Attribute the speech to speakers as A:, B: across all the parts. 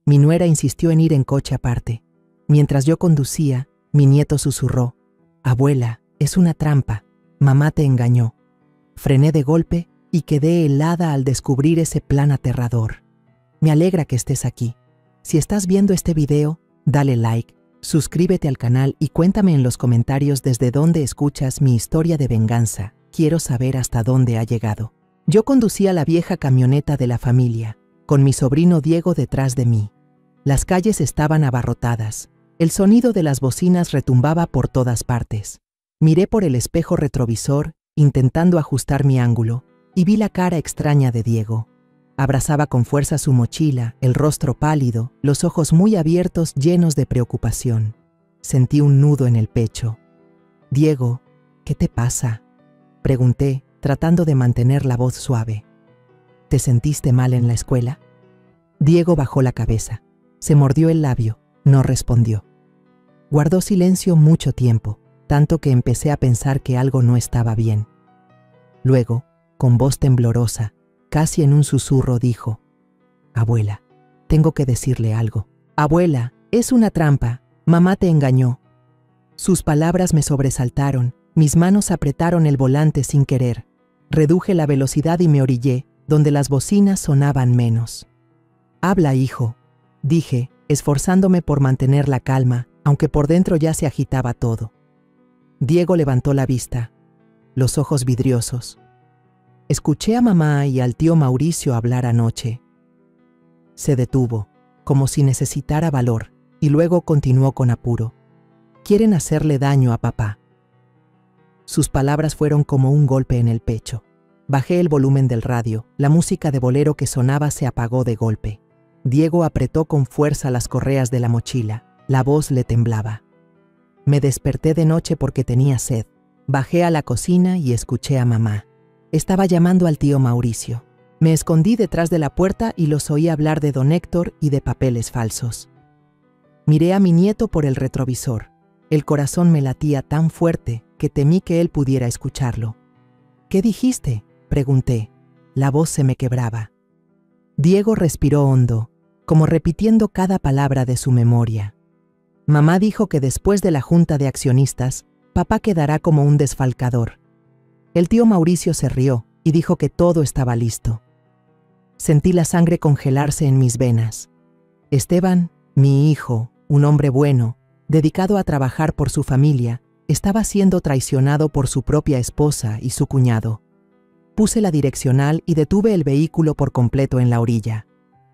A: Mi nuera insistió en ir en coche aparte. Mientras yo conducía, mi nieto susurró: «Abuela, es una trampa. Mamá te engañó». Frené de golpe y quedé helada al descubrir ese plan aterrador. Me alegra que estés aquí. Si estás viendo este video, dale like, suscríbete al canal y cuéntame en los comentarios desde dónde escuchas mi historia de venganza. Quiero saber hasta dónde ha llegado. Yo conducía la vieja camioneta de la familia, con mi sobrino Diego detrás de mí. Las calles estaban abarrotadas. El sonido de las bocinas retumbaba por todas partes. Miré por el espejo retrovisor, intentando ajustar mi ángulo, y vi la cara extraña de Diego. Abrazaba con fuerza su mochila, el rostro pálido, los ojos muy abiertos, llenos de preocupación. Sentí un nudo en el pecho. «Diego, ¿qué te pasa?», pregunté, tratando de mantener la voz suave. «¿Te sentiste mal en la escuela?». Diego bajó la cabeza. Se mordió el labio. No respondió. Guardó silencio mucho tiempo, tanto que empecé a pensar que algo no estaba bien. Luego, con voz temblorosa, casi en un susurro, dijo: «Abuela, tengo que decirle algo». «Abuela, es una trampa. Mamá te engañó». Sus palabras me sobresaltaron. Mis manos apretaron el volante sin querer. Reduje la velocidad y me orillé, donde las bocinas sonaban menos. «Habla, hijo», dije, esforzándome por mantener la calma, aunque por dentro ya se agitaba todo. Diego levantó la vista, los ojos vidriosos. «Escuché a mamá y al tío Mauricio hablar anoche». Se detuvo, como si necesitara valor, y luego continuó con apuro: «Quieren hacerle daño a papá». Sus palabras fueron como un golpe en el pecho. Bajé el volumen del radio. La música de bolero que sonaba se apagó de golpe. Diego apretó con fuerza las correas de la mochila. La voz le temblaba. Me desperté de noche porque tenía sed. Bajé a la cocina y escuché a mamá. Estaba llamando al tío Mauricio. Me escondí detrás de la puerta y los oí hablar de don Héctor y de papeles falsos. Miré a mi nieto por el retrovisor. El corazón me latía tan fuerte que temí que él pudiera escucharlo. «¿Qué dijiste?», pregunté. La voz se me quebraba. Diego respiró hondo, como repitiendo cada palabra de su memoria. «Mamá dijo que después de la junta de accionistas, papá quedará como un desfalcador». El tío Mauricio se rió y dijo que todo estaba listo. Sentí la sangre congelarse en mis venas. Esteban, mi hijo, un hombre bueno, dedicado a trabajar por su familia, estaba siendo traicionado por su propia esposa y su cuñado. Puse la direccional y detuve el vehículo por completo en la orilla.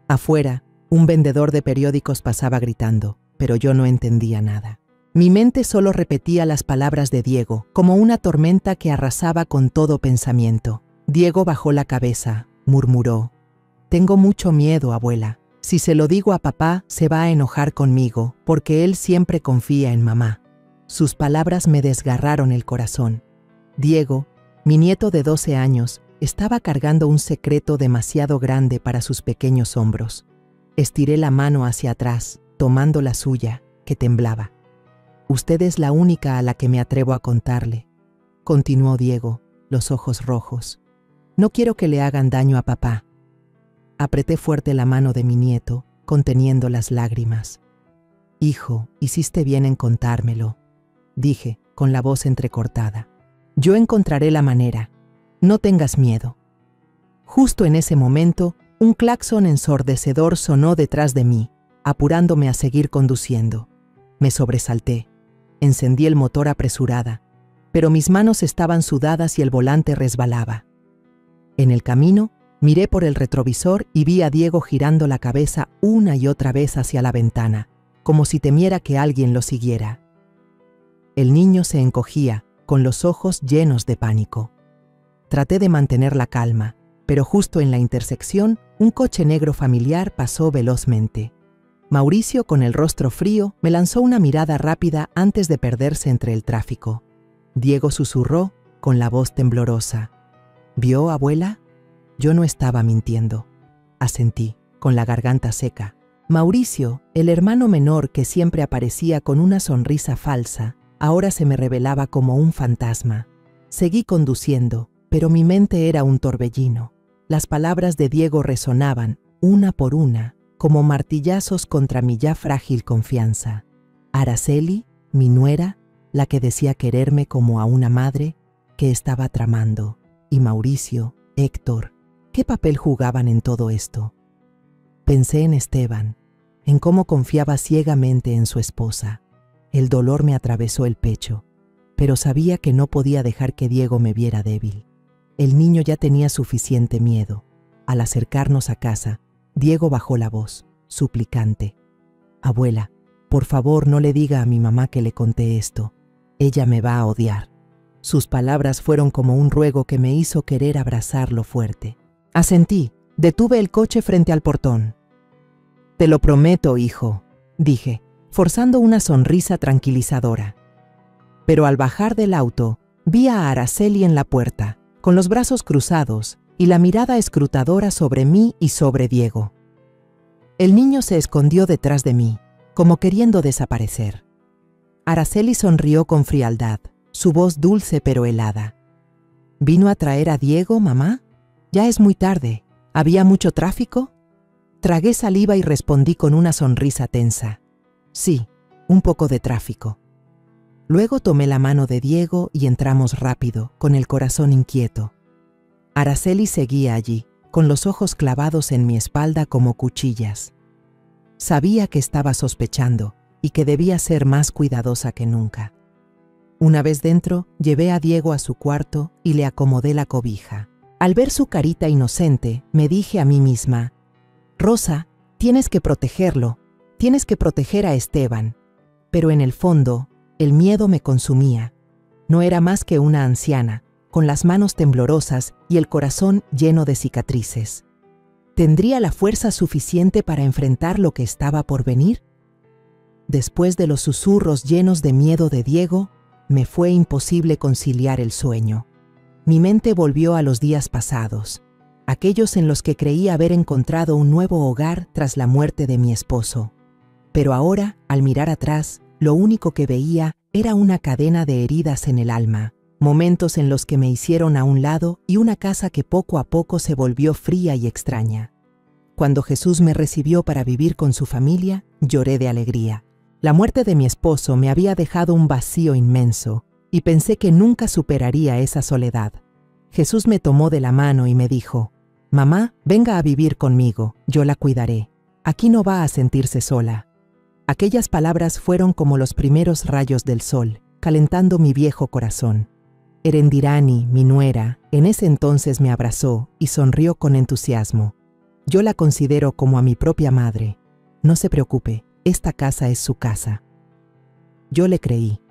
A: Afuera, un vendedor de periódicos pasaba gritando, pero yo no entendía nada. Mi mente solo repetía las palabras de Diego, como una tormenta que arrasaba con todo pensamiento. Diego bajó la cabeza, murmuró: «Tengo mucho miedo, abuela. Si se lo digo a papá, se va a enojar conmigo, porque él siempre confía en mamá». Sus palabras me desgarraron el corazón. Diego, mi nieto de 12 años, estaba cargando un secreto demasiado grande para sus pequeños hombros. Estiré la mano hacia atrás, tomando la suya, que temblaba. «Usted es la única a la que me atrevo a contarle», continuó Diego, los ojos rojos. «No quiero que le hagan daño a papá». Apreté fuerte la mano de mi nieto, conteniendo las lágrimas. «Hijo, hiciste bien en contármelo», dije, con la voz entrecortada. «Yo encontraré la manera. No tengas miedo». Justo en ese momento, un claxon ensordecedor sonó detrás de mí, apurándome a seguir conduciendo. Me sobresalté. Encendí el motor apresurada, pero mis manos estaban sudadas y el volante resbalaba. En el camino, miré por el retrovisor y vi a Diego girando la cabeza una y otra vez hacia la ventana, como si temiera que alguien lo siguiera. El niño se encogía, con los ojos llenos de pánico. Traté de mantener la calma, pero justo en la intersección, un coche negro familiar pasó velozmente. Mauricio, con el rostro frío, me lanzó una mirada rápida antes de perderse entre el tráfico. Diego susurró, con la voz temblorosa: «¿Vio, abuela?». Yo no estaba mintiendo. Asentí, con la garganta seca. Mauricio, el hermano menor que siempre aparecía con una sonrisa falsa, ahora se me revelaba como un fantasma. Seguí conduciendo, pero mi mente era un torbellino. Las palabras de Diego resonaban, una por una, como martillazos contra mi ya frágil confianza. Araceli, mi nuera, la que decía quererme como a una madre, que estaba tramando, y Mauricio, Héctor, ¿qué papel jugaban en todo esto? Pensé en Esteban, en cómo confiaba ciegamente en su esposa. El dolor me atravesó el pecho, pero sabía que no podía dejar que Diego me viera débil. El niño ya tenía suficiente miedo. Al acercarnos a casa, Diego bajó la voz, suplicante. «Abuela, por favor no le diga a mi mamá que le conté esto. Ella me va a odiar». Sus palabras fueron como un ruego que me hizo querer abrazarlo fuerte. Asentí, detuve el coche frente al portón. «Te lo prometo, hijo», dije, forzando una sonrisa tranquilizadora. Pero al bajar del auto, vi a Araceli en la puerta, con los brazos cruzados y la mirada escrutadora sobre mí y sobre Diego. El niño se escondió detrás de mí, como queriendo desaparecer. Araceli sonrió con frialdad, su voz dulce pero helada. «¿Vino a traer a Diego, mamá? Ya es muy tarde. ¿Había mucho tráfico?» Tragué saliva y respondí con una sonrisa tensa. «Sí, un poco de tráfico». Luego tomé la mano de Diego y entramos rápido, con el corazón inquieto. Araceli seguía allí, con los ojos clavados en mi espalda como cuchillas. Sabía que estaba sospechando y que debía ser más cuidadosa que nunca. Una vez dentro, llevé a Diego a su cuarto y le acomodé la cobija. Al ver su carita inocente, me dije a mí misma, «Rosa, tienes que protegerlo, tienes que proteger a Esteban». Pero en el fondo, el miedo me consumía. No era más que una anciana, con las manos temblorosas y el corazón lleno de cicatrices. ¿Tendría la fuerza suficiente para enfrentar lo que estaba por venir? Después de los susurros llenos de miedo de Diego, me fue imposible conciliar el sueño. Mi mente volvió a los días pasados, aquellos en los que creí haber encontrado un nuevo hogar tras la muerte de mi esposo. Pero ahora, al mirar atrás, lo único que veía era una cadena de heridas en el alma, momentos en los que me hicieron a un lado y una casa que poco a poco se volvió fría y extraña. Cuando Jesús me recibió para vivir con su familia, lloré de alegría. La muerte de mi esposo me había dejado un vacío inmenso y pensé que nunca superaría esa soledad. Jesús me tomó de la mano y me dijo, «Mamá, venga a vivir conmigo, yo la cuidaré. Aquí no va a sentirse sola». Aquellas palabras fueron como los primeros rayos del sol, calentando mi viejo corazón. Erendirani, mi nuera, en ese entonces me abrazó y sonrió con entusiasmo. Yo la considero como a mi propia madre. No se preocupe, esta casa es su casa. Yo le creí,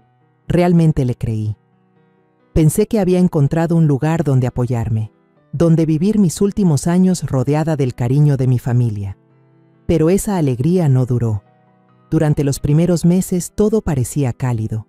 A: realmente le creí. Pensé que había encontrado un lugar donde apoyarme, donde vivir mis últimos años rodeada del cariño de mi familia. Pero esa alegría no duró. Durante los primeros meses todo parecía cálido.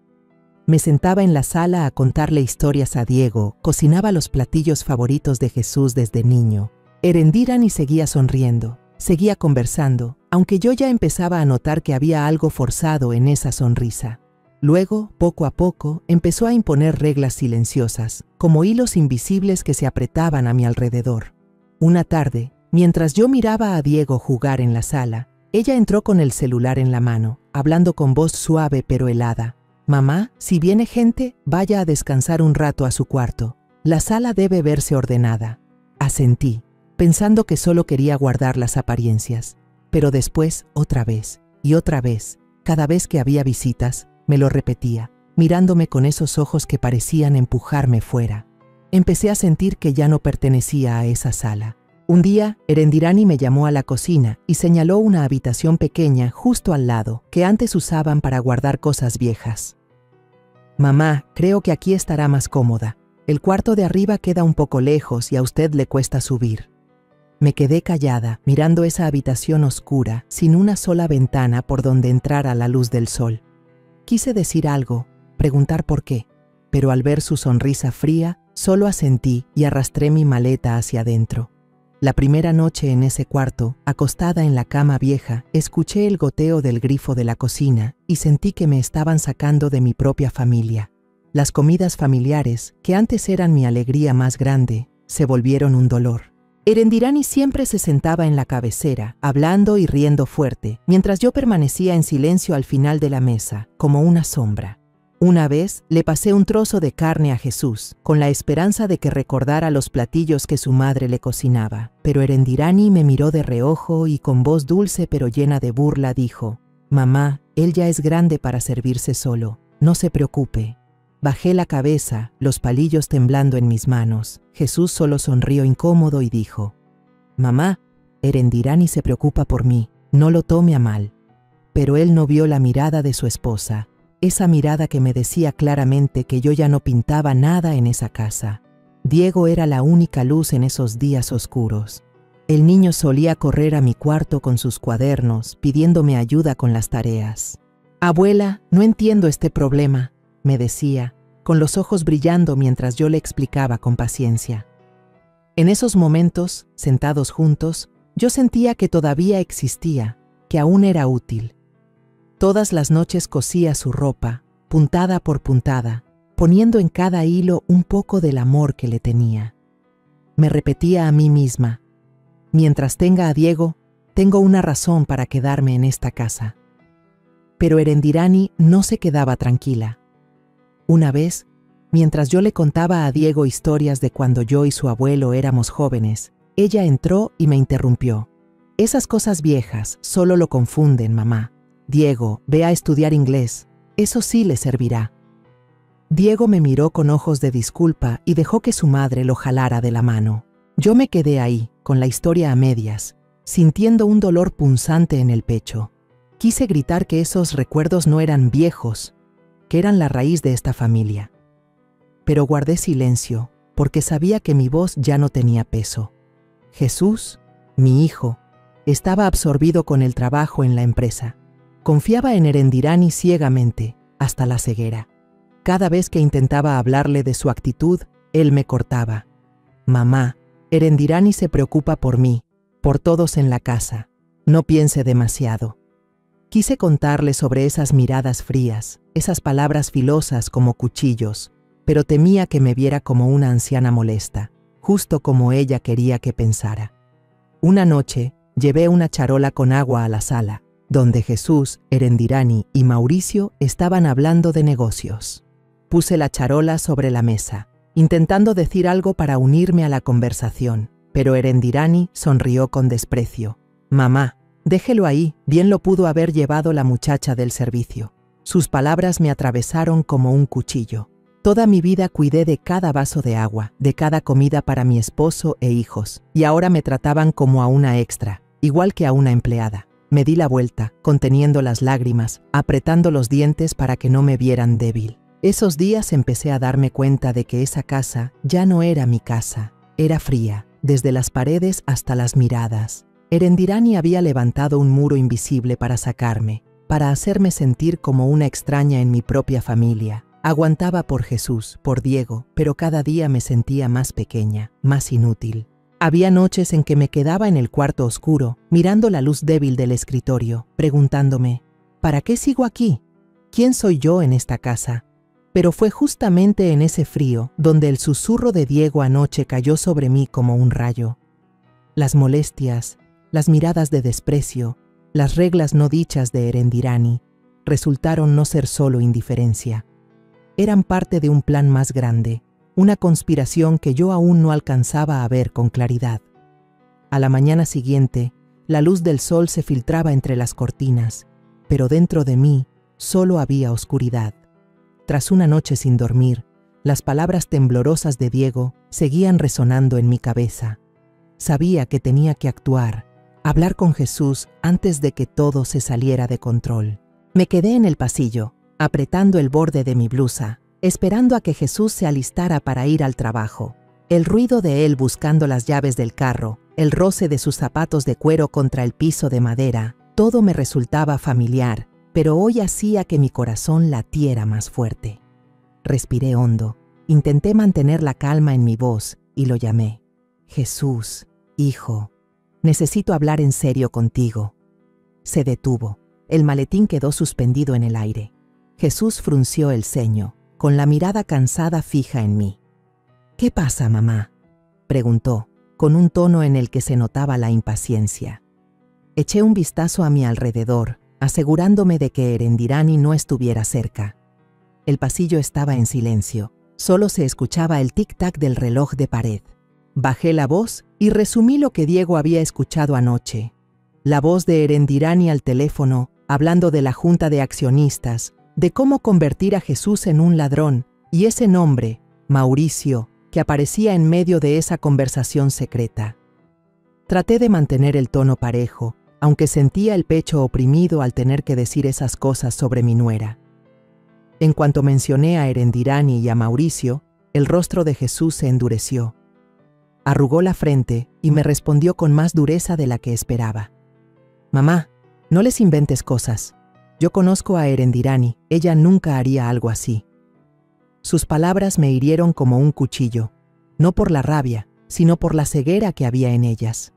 A: Me sentaba en la sala a contarle historias a Diego, cocinaba los platillos favoritos de Jesús desde niño. Erendirani seguía sonriendo, seguía conversando, aunque yo ya empezaba a notar que había algo forzado en esa sonrisa. Luego, poco a poco, empezó a imponer reglas silenciosas, como hilos invisibles que se apretaban a mi alrededor. Una tarde, mientras yo miraba a Diego jugar en la sala, ella entró con el celular en la mano, hablando con voz suave pero helada. «Mamá, si viene gente, vaya a descansar un rato a su cuarto. La sala debe verse ordenada». Asentí, pensando que solo quería guardar las apariencias. Pero después, otra vez, y otra vez, cada vez que había visitas, me lo repetía, mirándome con esos ojos que parecían empujarme fuera. Empecé a sentir que ya no pertenecía a esa sala. Un día, Erendirani me llamó a la cocina y señaló una habitación pequeña justo al lado, que antes usaban para guardar cosas viejas. «Mamá, creo que aquí estará más cómoda. El cuarto de arriba queda un poco lejos y a usted le cuesta subir». Me quedé callada, mirando esa habitación oscura, sin una sola ventana por donde entrara la luz del sol. Quise decir algo, preguntar por qué, pero al ver su sonrisa fría, solo asentí y arrastré mi maleta hacia adentro. La primera noche en ese cuarto, acostada en la cama vieja, escuché el goteo del grifo de la cocina y sentí que me estaban sacando de mi propia familia. Las comidas familiares, que antes eran mi alegría más grande, se volvieron un dolor. Erendirani siempre se sentaba en la cabecera, hablando y riendo fuerte, mientras yo permanecía en silencio al final de la mesa, como una sombra. Una vez le pasé un trozo de carne a Jesús, con la esperanza de que recordara los platillos que su madre le cocinaba, pero Erendirani me miró de reojo y con voz dulce pero llena de burla dijo: «Mamá, él ya es grande para servirse solo, no se preocupe». Bajé la cabeza, los palillos temblando en mis manos. Jesús solo sonrió incómodo y dijo: «Mamá, Erendirani se preocupa por mí, no lo tome a mal». Pero él no vio la mirada de su esposa, esa mirada que me decía claramente que yo ya no pintaba nada en esa casa. Diego era la única luz en esos días oscuros. El niño solía correr a mi cuarto con sus cuadernos, pidiéndome ayuda con las tareas. «Abuela, no entiendo este problema», me decía, con los ojos brillando mientras yo le explicaba con paciencia. En esos momentos, sentados juntos, yo sentía que todavía existía, que aún era útil. Todas las noches cosía su ropa, puntada por puntada, poniendo en cada hilo un poco del amor que le tenía. Me repetía a mí misma: mientras tenga a Diego, tengo una razón para quedarme en esta casa. Pero Erendirani no se quedaba tranquila. Una vez, mientras yo le contaba a Diego historias de cuando yo y su abuelo éramos jóvenes, ella entró y me interrumpió. «Esas cosas viejas solo lo confunden, mamá. Diego, ve a estudiar inglés, eso sí le servirá». Diego me miró con ojos de disculpa y dejó que su madre lo jalara de la mano. Yo me quedé ahí, con la historia a medias, sintiendo un dolor punzante en el pecho. Quise gritar que esos recuerdos no eran viejos, que eran la raíz de esta familia. Pero guardé silencio, porque sabía que mi voz ya no tenía peso. Jesús, mi hijo, estaba absorbido con el trabajo en la empresa. Confiaba en Erendirani ciegamente, hasta la ceguera. Cada vez que intentaba hablarle de su actitud, él me cortaba. «Mamá, Erendirani se preocupa por mí, por todos en la casa. No piense demasiado». Quise contarle sobre esas miradas frías, esas palabras filosas como cuchillos, pero temía que me viera como una anciana molesta, justo como ella quería que pensara. Una noche, llevé una charola con agua a la sala, donde Jesús, Erendirani y Mauricio estaban hablando de negocios. Puse la charola sobre la mesa, intentando decir algo para unirme a la conversación, pero Erendirani sonrió con desprecio. «Mamá, déjelo ahí, bien lo pudo haber llevado la muchacha del servicio». Sus palabras me atravesaron como un cuchillo. Toda mi vida cuidé de cada vaso de agua, de cada comida para mi esposo e hijos, y ahora me trataban como a una extra, igual que a una empleada. Me di la vuelta, conteniendo las lágrimas, apretando los dientes para que no me vieran débil. Esos días empecé a darme cuenta de que esa casa ya no era mi casa, era fría, desde las paredes hasta las miradas. Erendirani había levantado un muro invisible para sacarme, para hacerme sentir como una extraña en mi propia familia. Aguantaba por Jesús, por Diego, pero cada día me sentía más pequeña, más inútil. Había noches en que me quedaba en el cuarto oscuro, mirando la luz débil del escritorio, preguntándome: ¿para qué sigo aquí? ¿Quién soy yo en esta casa? Pero fue justamente en ese frío donde el susurro de Diego anoche cayó sobre mí como un rayo. Las molestias, las miradas de desprecio, las reglas no dichas de Erendirani resultaron no ser solo indiferencia. Eran parte de un plan más grande, una conspiración que yo aún no alcanzaba a ver con claridad. A la mañana siguiente, la luz del sol se filtraba entre las cortinas, pero dentro de mí solo había oscuridad. Tras una noche sin dormir, las palabras temblorosas de Diego seguían resonando en mi cabeza. Sabía que tenía que actuar, hablar con Jesús antes de que todo se saliera de control. Me quedé en el pasillo, apretando el borde de mi blusa, esperando a que Jesús se alistara para ir al trabajo. El ruido de él buscando las llaves del carro, el roce de sus zapatos de cuero contra el piso de madera, todo me resultaba familiar, pero hoy hacía que mi corazón latiera más fuerte. Respiré hondo, intenté mantener la calma en mi voz y lo llamé. «Jesús, hijo, necesito hablar en serio contigo». Se detuvo. El maletín quedó suspendido en el aire. Jesús frunció el ceño, con la mirada cansada fija en mí. «¿Qué pasa, mamá?», preguntó. con un tono en el que se notaba la impaciencia. Eché un vistazo a mi alrededor, asegurándome de que Erendirani no estuviera cerca. El pasillo estaba en silencio, solo se escuchaba el tic-tac del reloj de pared. Bajé la voz y resumí lo que Diego había escuchado anoche. La voz de Erendirani al teléfono, hablando de la junta de accionistas, de cómo convertir a Jesús en un ladrón, y ese nombre, Mauricio, que aparecía en medio de esa conversación secreta. Traté de mantener el tono parejo, aunque sentía el pecho oprimido al tener que decir esas cosas sobre mi nuera. En cuanto mencioné a Erendirani y a Mauricio, el rostro de Jesús se endureció. Arrugó la frente y me respondió con más dureza de la que esperaba. «Mamá, no les inventes cosas. Yo conozco a Erendirani, ella nunca haría algo así». Sus palabras me hirieron como un cuchillo, no por la rabia, sino por la ceguera que había en ellas.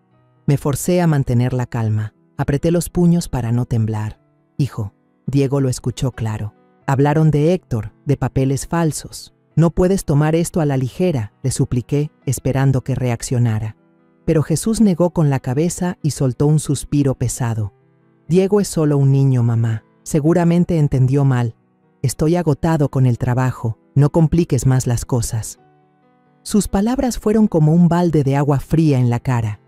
A: Me forcé a mantener la calma, apreté los puños para no temblar. «Hijo», Diego lo escuchó claro. «Hablaron de Héctor, de papeles falsos. No puedes tomar esto a la ligera», le supliqué, esperando que reaccionara. Pero Jesús negó con la cabeza y soltó un suspiro pesado. «Diego es solo un niño, mamá. Seguramente entendió mal. Estoy agotado con el trabajo. No compliques más las cosas». Sus palabras fueron como un balde de agua fría en la cara.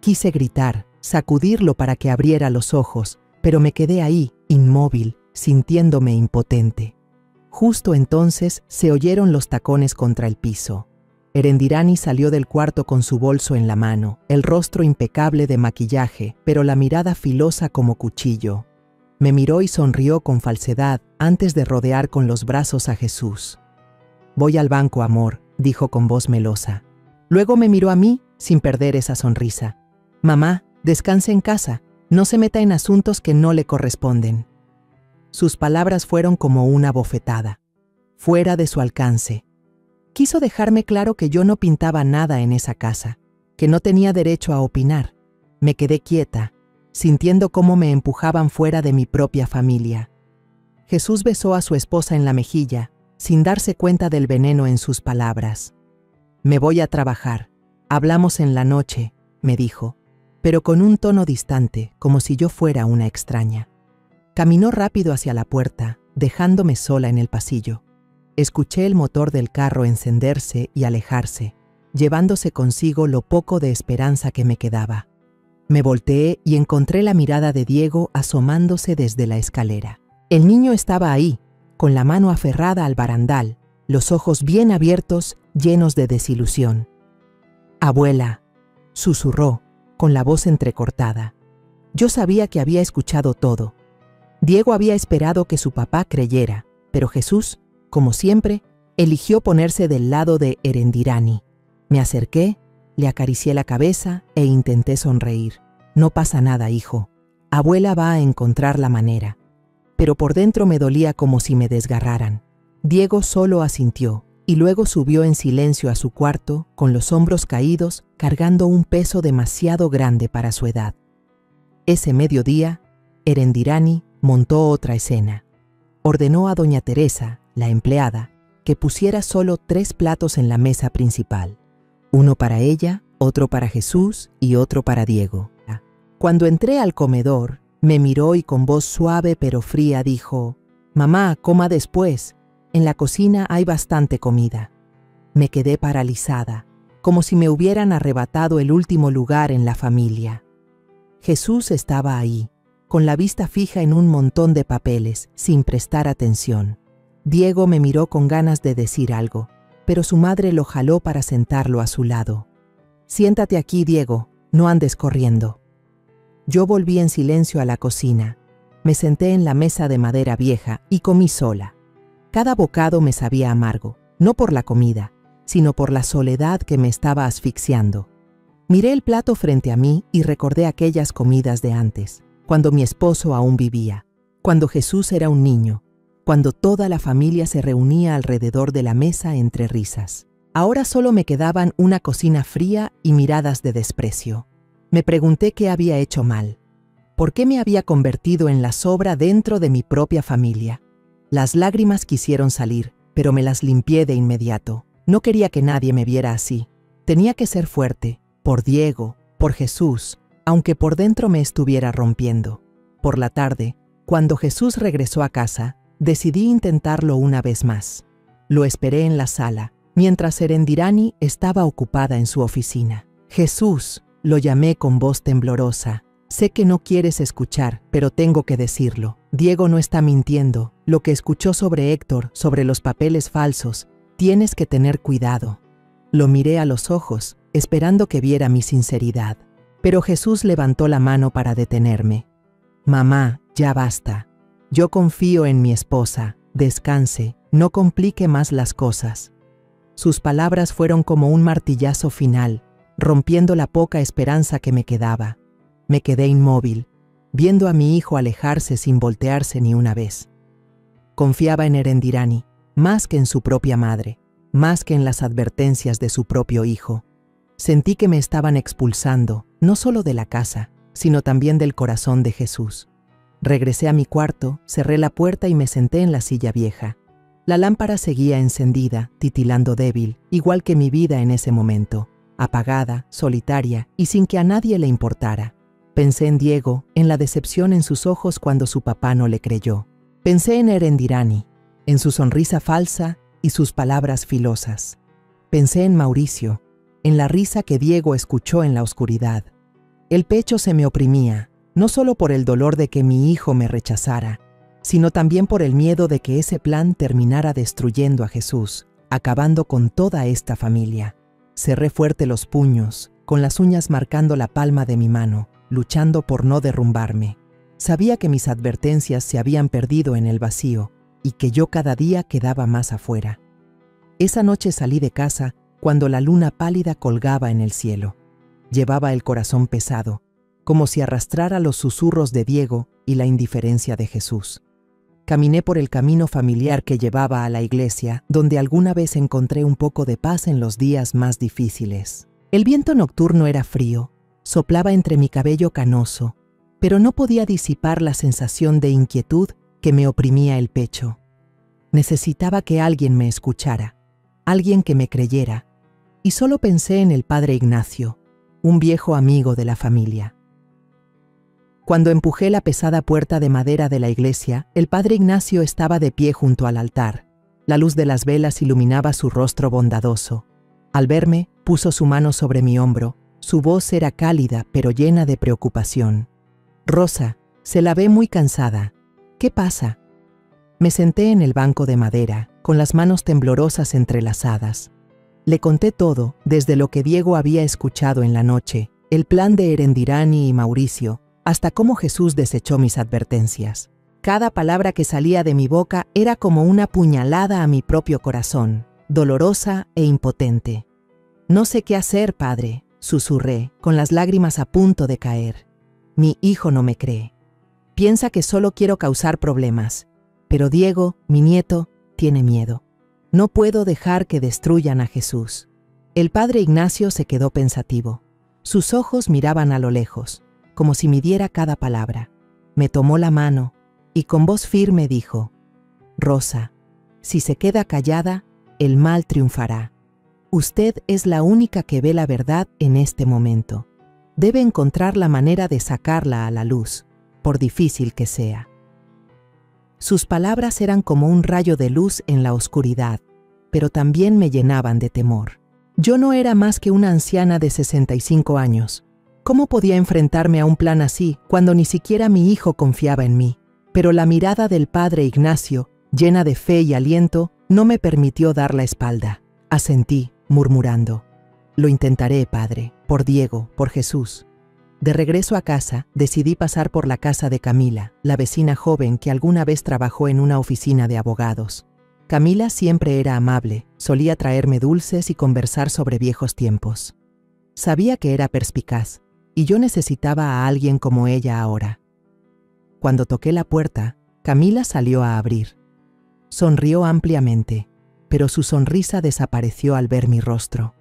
A: Quise gritar, sacudirlo para que abriera los ojos, pero me quedé ahí, inmóvil, sintiéndome impotente. Justo entonces se oyeron los tacones contra el piso. Erendirani salió del cuarto con su bolso en la mano, el rostro impecable de maquillaje, pero la mirada filosa como cuchillo. Me miró y sonrió con falsedad antes de rodear con los brazos a Jesús. «Voy al banco, amor», dijo con voz melosa. Luego me miró a mí sin perder esa sonrisa. «Mamá, descanse en casa, no se meta en asuntos que no le corresponden». Sus palabras fueron como una bofetada, fuera de su alcance. Quiso dejarme claro que yo no pintaba nada en esa casa, que no tenía derecho a opinar. Me quedé quieta, sintiendo cómo me empujaban fuera de mi propia familia. Jesús besó a su esposa en la mejilla, sin darse cuenta del veneno en sus palabras. «Me voy a trabajar. Hablamos en la noche», me dijo, pero con un tono distante, como si yo fuera una extraña. Caminó rápido hacia la puerta, dejándome sola en el pasillo. Escuché el motor del carro encenderse y alejarse, llevándose consigo lo poco de esperanza que me quedaba. Me volteé y encontré la mirada de Diego asomándose desde la escalera. El niño estaba ahí, con la mano aferrada al barandal, los ojos bien abiertos, llenos de desilusión. «Abuela», susurró, con la voz entrecortada. Yo sabía que había escuchado todo. Diego había esperado que su papá creyera, pero Jesús, como siempre, eligió ponerse del lado de Erendirani. Me acerqué, le acaricié la cabeza e intenté sonreír. «No pasa nada, hijo. Abuela va a encontrar la manera». Pero por dentro me dolía como si me desgarraran. Diego solo asintió y luego subió en silencio a su cuarto, con los hombros caídos, cargando un peso demasiado grande para su edad. Ese mediodía, Erendirani montó otra escena. Ordenó a doña Teresa, la empleada, que pusiera solo 3 platos en la mesa principal. Uno para ella, otro para Jesús y otro para Diego. Cuando entré al comedor, me miró y con voz suave pero fría dijo: «Mamá, coma después. En la cocina hay bastante comida». Me quedé paralizada, como si me hubieran arrebatado el último lugar en la familia. Jesús estaba ahí, con la vista fija en un montón de papeles, sin prestar atención. Diego me miró con ganas de decir algo, pero su madre lo jaló para sentarlo a su lado. «Siéntate aquí, Diego, no andes corriendo». Yo volví en silencio a la cocina. Me senté en la mesa de madera vieja y comí sola. Cada bocado me sabía amargo, no por la comida, sino por la soledad que me estaba asfixiando. Miré el plato frente a mí y recordé aquellas comidas de antes, cuando mi esposo aún vivía, cuando Jesús era un niño, cuando toda la familia se reunía alrededor de la mesa entre risas. Ahora solo me quedaban una cocina fría y miradas de desprecio. Me pregunté qué había hecho mal. ¿Por qué me había convertido en la sobra dentro de mi propia familia? Las lágrimas quisieron salir, pero me las limpié de inmediato. No quería que nadie me viera así. Tenía que ser fuerte, por Diego, por Jesús, aunque por dentro me estuviera rompiendo. Por la tarde, cuando Jesús regresó a casa, decidí intentarlo una vez más. Lo esperé en la sala, mientras Erendirani estaba ocupada en su oficina. Jesús, lo llamé con voz temblorosa. Sé que no quieres escuchar, pero tengo que decirlo. Diego no está mintiendo. Lo que escuchó sobre Héctor, sobre los papeles falsos, tienes que tener cuidado. Lo miré a los ojos, esperando que viera mi sinceridad. Pero Jesús levantó la mano para detenerme. Mamá, ya basta. Yo confío en mi esposa. Descanse, no complique más las cosas. Sus palabras fueron como un martillazo final, rompiendo la poca esperanza que me quedaba. Me quedé inmóvil, viendo a mi hijo alejarse sin voltearse ni una vez. Confiaba en Erendirani, más que en su propia madre, más que en las advertencias de su propio hijo. Sentí que me estaban expulsando, no solo de la casa, sino también del corazón de Jesús. Regresé a mi cuarto, cerré la puerta y me senté en la silla vieja. La lámpara seguía encendida, titilando débil, igual que mi vida en ese momento, apagada, solitaria y sin que a nadie le importara. Pensé en Diego, en la decepción en sus ojos cuando su papá no le creyó. Pensé en Erendirani, en su sonrisa falsa y sus palabras filosas. Pensé en Mauricio, en la risa que Diego escuchó en la oscuridad. El pecho se me oprimía, no solo por el dolor de que mi hijo me rechazara, sino también por el miedo de que ese plan terminara destruyendo a Jesús, acabando con toda esta familia. Cerré fuerte los puños, con las uñas marcando la palma de mi mano, luchando por no derrumbarme. Sabía que mis advertencias se habían perdido en el vacío y que yo cada día quedaba más afuera. Esa noche salí de casa cuando la luna pálida colgaba en el cielo. Llevaba el corazón pesado, como si arrastrara los susurros de Diego y la indiferencia de Jesús. Caminé por el camino familiar que llevaba a la iglesia, donde alguna vez encontré un poco de paz en los días más difíciles. El viento nocturno era frío, soplaba entre mi cabello canoso, pero no podía disipar la sensación de inquietud que me oprimía el pecho. Necesitaba que alguien me escuchara, alguien que me creyera, y solo pensé en el padre Ignacio, un viejo amigo de la familia. Cuando empujé la pesada puerta de madera de la iglesia, el padre Ignacio estaba de pie junto al altar. La luz de las velas iluminaba su rostro bondadoso. Al verme, puso su mano sobre mi hombro. Su voz era cálida, pero llena de preocupación. «Rosa, se la ve muy cansada. ¿Qué pasa?» Me senté en el banco de madera, con las manos temblorosas entrelazadas. Le conté todo, desde lo que Diego había escuchado en la noche, el plan de Erendirani y Mauricio, hasta cómo Jesús desechó mis advertencias. Cada palabra que salía de mi boca era como una puñalada a mi propio corazón, dolorosa e impotente. «No sé qué hacer, padre», susurré, con las lágrimas a punto de caer. «Mi hijo no me cree. Piensa que solo quiero causar problemas. Pero Diego, mi nieto, tiene miedo. No puedo dejar que destruyan a Jesús». El padre Ignacio se quedó pensativo. Sus ojos miraban a lo lejos, como si midiera cada palabra. Me tomó la mano y con voz firme dijo: «Rosa, si se queda callada, el mal triunfará. Usted es la única que ve la verdad en este momento. Debe encontrar la manera de sacarla a la luz, por difícil que sea». Sus palabras eran como un rayo de luz en la oscuridad, pero también me llenaban de temor. Yo no era más que una anciana de 65 años. ¿Cómo podía enfrentarme a un plan así cuando ni siquiera mi hijo confiaba en mí? Pero la mirada del padre Ignacio, llena de fe y aliento, no me permitió dar la espalda. Asentí, murmurando: «Lo intentaré, padre, por Diego, por Jesús». De regreso a casa, decidí pasar por la casa de Camila, la vecina joven que alguna vez trabajó en una oficina de abogados. Camila siempre era amable, solía traerme dulces y conversar sobre viejos tiempos. Sabía que era perspicaz, y yo necesitaba a alguien como ella ahora. Cuando toqué la puerta, Camila salió a abrir. Sonrió ampliamente, pero su sonrisa desapareció al ver mi rostro.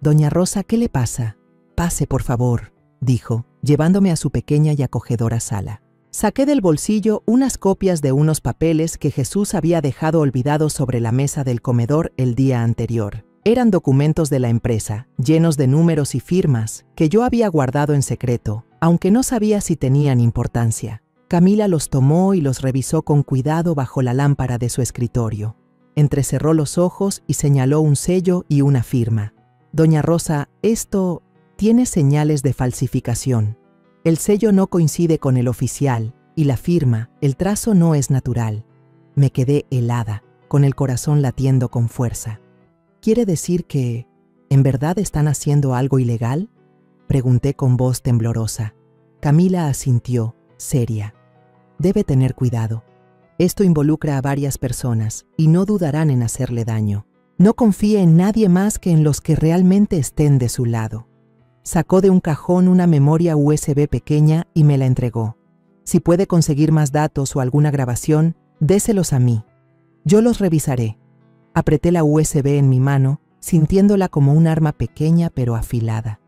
A: «Doña Rosa, ¿qué le pasa? Pase, por favor», dijo, llevándome a su pequeña y acogedora sala. Saqué del bolsillo unas copias de unos papeles que Jesús había dejado olvidados sobre la mesa del comedor el día anterior. Eran documentos de la empresa, llenos de números y firmas, que yo había guardado en secreto, aunque no sabía si tenían importancia. Camila los tomó y los revisó con cuidado bajo la lámpara de su escritorio. Entrecerró los ojos y señaló un sello y una firma. Doña Rosa, esto tiene señales de falsificación. El sello no coincide con el oficial y la firma, el trazo no es natural. Me quedé helada, con el corazón latiendo con fuerza. ¿Quiere decir que, en verdad están haciendo algo ilegal? Pregunté con voz temblorosa. Camila asintió, seria. Debe tener cuidado. Esto involucra a varias personas y no dudarán en hacerle daño. No confíe en nadie más que en los que realmente estén de su lado. Sacó de un cajón una memoria USB pequeña y me la entregó. Si puede conseguir más datos o alguna grabación, déselos a mí. Yo los revisaré. Apreté la USB en mi mano, sintiéndola como un arma pequeña pero afilada.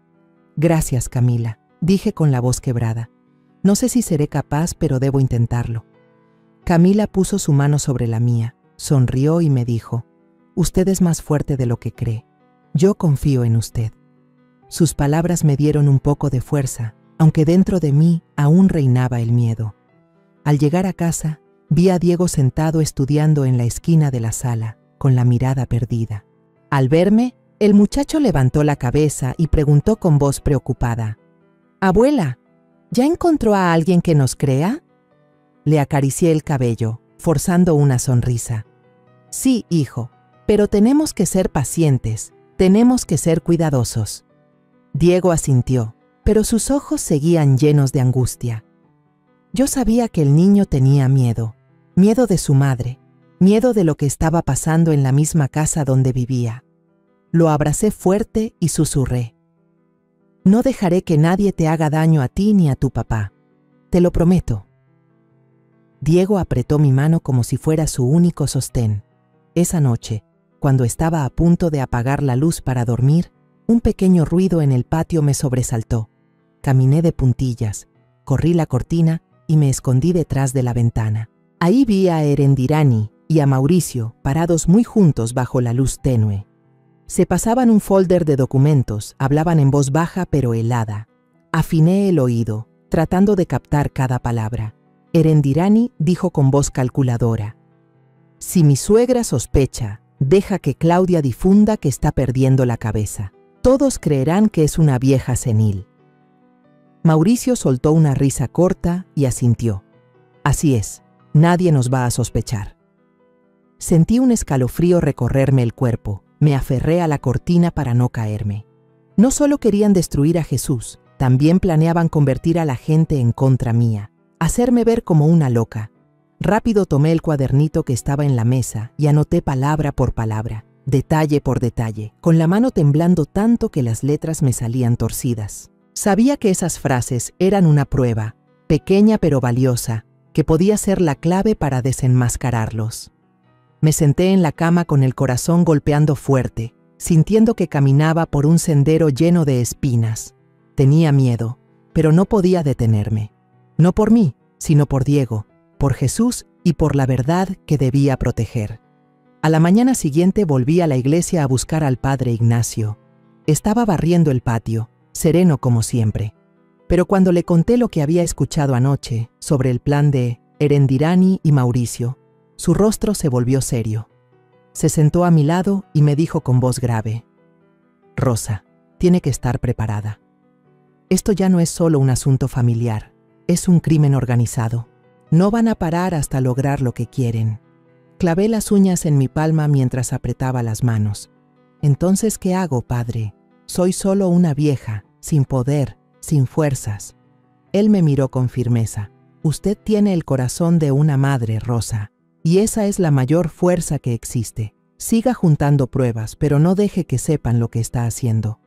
A: Gracias, Camila, dije con la voz quebrada. No sé si seré capaz, pero debo intentarlo. Camila puso su mano sobre la mía, sonrió y me dijo, usted es más fuerte de lo que cree. Yo confío en usted. Sus palabras me dieron un poco de fuerza, aunque dentro de mí aún reinaba el miedo. Al llegar a casa, vi a Diego sentado estudiando en la esquina de la sala, con la mirada perdida. Al verme, el muchacho levantó la cabeza y preguntó con voz preocupada, «Abuela, ¿ya encontró a alguien que nos crea?» Le acaricié el cabello, forzando una sonrisa. «Sí, hijo, pero tenemos que ser pacientes, tenemos que ser cuidadosos». Diego asintió, pero sus ojos seguían llenos de angustia. Yo sabía que el niño tenía miedo de su madre, miedo de lo que estaba pasando en la misma casa donde vivía. Lo abracé fuerte y susurré. No dejaré que nadie te haga daño a ti ni a tu papá. Te lo prometo. Diego apretó mi mano como si fuera su único sostén. Esa noche, cuando estaba a punto de apagar la luz para dormir, un pequeño ruido en el patio me sobresaltó. Caminé de puntillas, corrí la cortina y me escondí detrás de la ventana. Ahí vi a Erendirani y a Mauricio parados muy juntos bajo la luz tenue. Se pasaban un folder de documentos, hablaban en voz baja pero helada. Afiné el oído, tratando de captar cada palabra. Erendirani dijo con voz calculadora: «Si mi suegra sospecha, deja que Claudia difunda que está perdiendo la cabeza. Todos creerán que es una vieja senil». Mauricio soltó una risa corta y asintió. «Así es, nadie nos va a sospechar». Sentí un escalofrío recorrerme el cuerpo. Me aferré a la cortina para no caerme. No solo querían destruir a Jesús, también planeaban convertir a la gente en contra mía, hacerme ver como una loca. Rápido tomé el cuadernito que estaba en la mesa y anoté palabra por palabra, detalle por detalle, con la mano temblando tanto que las letras me salían torcidas. Sabía que esas frases eran una prueba, pequeña pero valiosa, que podía ser la clave para desenmascararlos. Me senté en la cama con el corazón golpeando fuerte, sintiendo que caminaba por un sendero lleno de espinas. Tenía miedo, pero no podía detenerme. No por mí, sino por Diego, por Jesús y por la verdad que debía proteger. A la mañana siguiente volví a la iglesia a buscar al padre Ignacio. Estaba barriendo el patio, sereno como siempre. Pero cuando le conté lo que había escuchado anoche sobre el plan de Erendirani y Mauricio, su rostro se volvió serio. Se sentó a mi lado y me dijo con voz grave: «Rosa, tiene que estar preparada. Esto ya no es solo un asunto familiar, es un crimen organizado. No van a parar hasta lograr lo que quieren». Clavé las uñas en mi palma mientras apretaba las manos. «Entonces, ¿qué hago, padre? Soy solo una vieja, sin poder, sin fuerzas». Él me miró con firmeza. «Usted tiene el corazón de una madre, Rosa. Y esa es la mayor fuerza que existe. Siga juntando pruebas, pero no deje que sepan lo que está haciendo».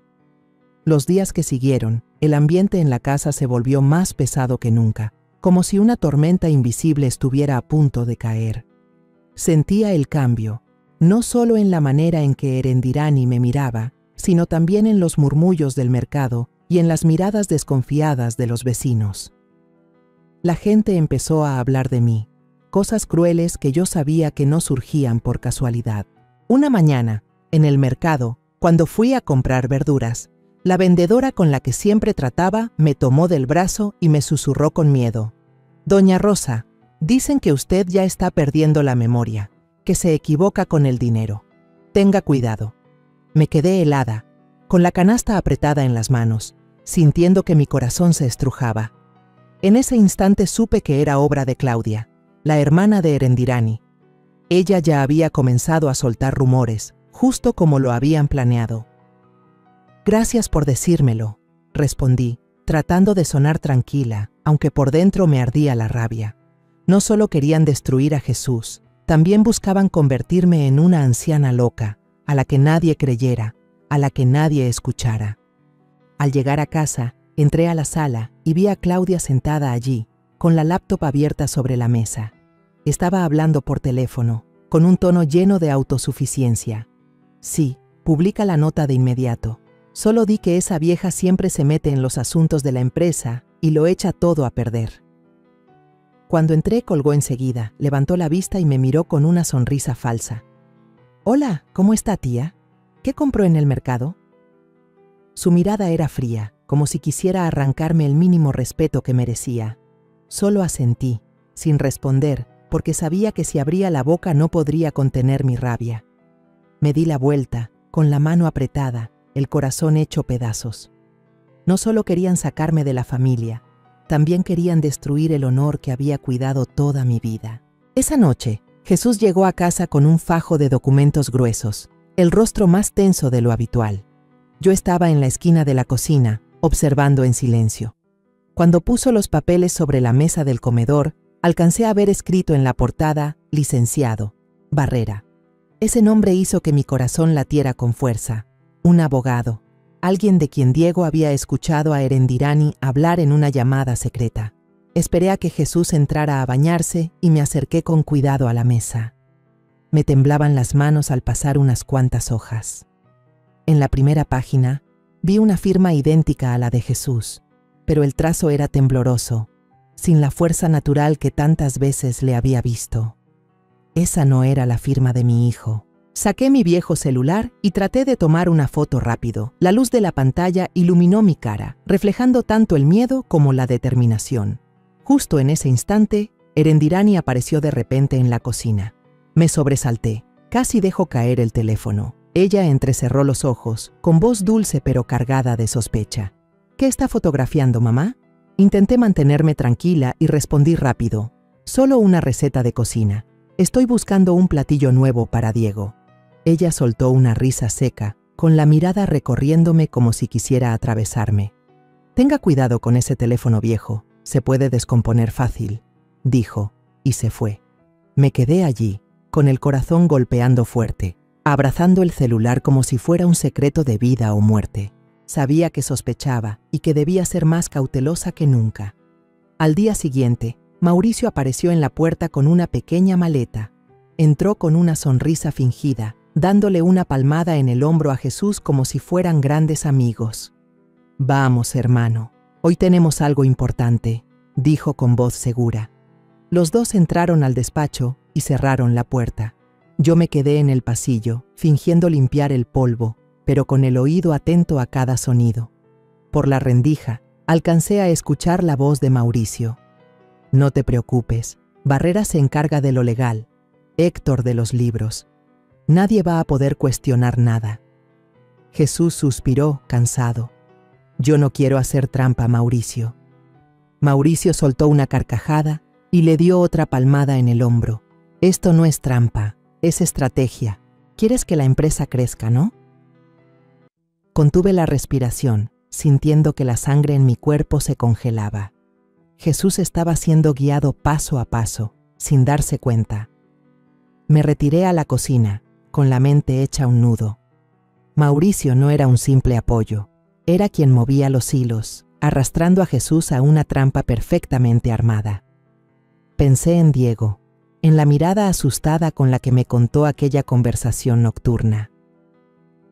A: Los días que siguieron, el ambiente en la casa se volvió más pesado que nunca, como si una tormenta invisible estuviera a punto de caer. Sentía el cambio, no solo en la manera en que Erendirani me miraba, sino también en los murmullos del mercado y en las miradas desconfiadas de los vecinos. La gente empezó a hablar de mí, cosas crueles que yo sabía que no surgían por casualidad. Una mañana, En el mercado, cuando fui a comprar verduras, la vendedora con la que siempre trataba me tomó del brazo y me susurró con miedo: «Doña Rosa, dicen que usted ya está perdiendo la memoria, que se equivoca con el dinero. Tenga cuidado». Me quedé helada, con la canasta apretada en las manos, sintiendo que mi corazón se estrujaba. En ese instante supe que era obra de Claudia, la hermana de Erendirani. Ella ya había comenzado a soltar rumores, justo como lo habían planeado. «Gracias por decírmelo», respondí, tratando de sonar tranquila, aunque por dentro me ardía la rabia. No solo querían destruir a Jesús, también buscaban convertirme en una anciana loca, a la que nadie creyera, a la que nadie escuchara. Al llegar a casa, entré a la sala y vi a Claudia sentada allí, con la laptop abierta sobre la mesa. Estaba hablando por teléfono, con un tono lleno de autosuficiencia. «Sí, publica la nota de inmediato. Solo di que esa vieja siempre se mete en los asuntos de la empresa y lo echa todo a perder». Cuando entré, colgó enseguida, levantó la vista y me miró con una sonrisa falsa. «Hola, ¿cómo está, tía? ¿Qué compró en el mercado?». Su mirada era fría, como si quisiera arrancarme el mínimo respeto que merecía. Solo asentí, sin responder, porque sabía que si abría la boca no podría contener mi rabia. Me di la vuelta, con la mano apretada, el corazón hecho pedazos. No solo querían sacarme de la familia, también querían destruir el honor que había cuidado toda mi vida. Esa noche, Jesús llegó a casa con un fajo de documentos gruesos, el rostro más tenso de lo habitual. Yo estaba en la esquina de la cocina, observando en silencio. Cuando puso los papeles sobre la mesa del comedor, alcancé a ver escrito en la portada: «Licenciado Barrera». Ese nombre hizo que mi corazón latiera con fuerza. Un abogado, alguien de quien Diego había escuchado a Erendirani hablar en una llamada secreta. Esperé a que Jesús entrara a bañarse y me acerqué con cuidado a la mesa. Me temblaban las manos al pasar unas cuantas hojas. En la primera página, vi una firma idéntica a la de Jesús, pero el trazo era tembloroso, sin la fuerza natural que tantas veces le había visto. Esa no era la firma de mi hijo. Saqué mi viejo celular y traté de tomar una foto rápido. La luz de la pantalla iluminó mi cara, reflejando tanto el miedo como la determinación. Justo en ese instante, Erendirani apareció de repente en la cocina. Me sobresalté. Casi dejó caer el teléfono. Ella entrecerró los ojos, con voz dulce pero cargada de sospecha. «¿Qué está fotografiando, mamá?». Intenté mantenerme tranquila y respondí rápido: «Solo una receta de cocina. Estoy buscando un platillo nuevo para Diego». Ella soltó una risa seca, con la mirada recorriéndome como si quisiera atravesarme. «Tenga cuidado con ese teléfono viejo, se puede descomponer fácil», dijo, y se fue. Me quedé allí, con el corazón golpeando fuerte, abrazando el celular como si fuera un secreto de vida o muerte. Sabía que sospechaba y que debía ser más cautelosa que nunca. Al día siguiente, Mauricio apareció en la puerta con una pequeña maleta. Entró con una sonrisa fingida, dándole una palmada en el hombro a Jesús como si fueran grandes amigos. «Vamos, hermano, hoy tenemos algo importante», dijo con voz segura. Los dos entraron al despacho y cerraron la puerta. Yo me quedé en el pasillo, fingiendo limpiar el polvo, pero con el oído atento a cada sonido. Por la rendija, alcancé a escuchar la voz de Mauricio. «No te preocupes, Barrera se encarga de lo legal, Héctor de los libros. Nadie va a poder cuestionar nada». Jesús suspiró, cansado. «Yo no quiero hacer trampa, Mauricio». Mauricio soltó una carcajada y le dio otra palmada en el hombro. «Esto no es trampa, es estrategia. Quieres que la empresa crezca, ¿no?». Contuve la respiración, sintiendo que la sangre en mi cuerpo se congelaba. Jesús estaba siendo guiado paso a paso, sin darse cuenta. Me retiré a la cocina, con la mente hecha un nudo. Mauricio no era un simple apoyo, era quien movía los hilos, arrastrando a Jesús a una trampa perfectamente armada. Pensé en Diego, en la mirada asustada con la que me contó aquella conversación nocturna.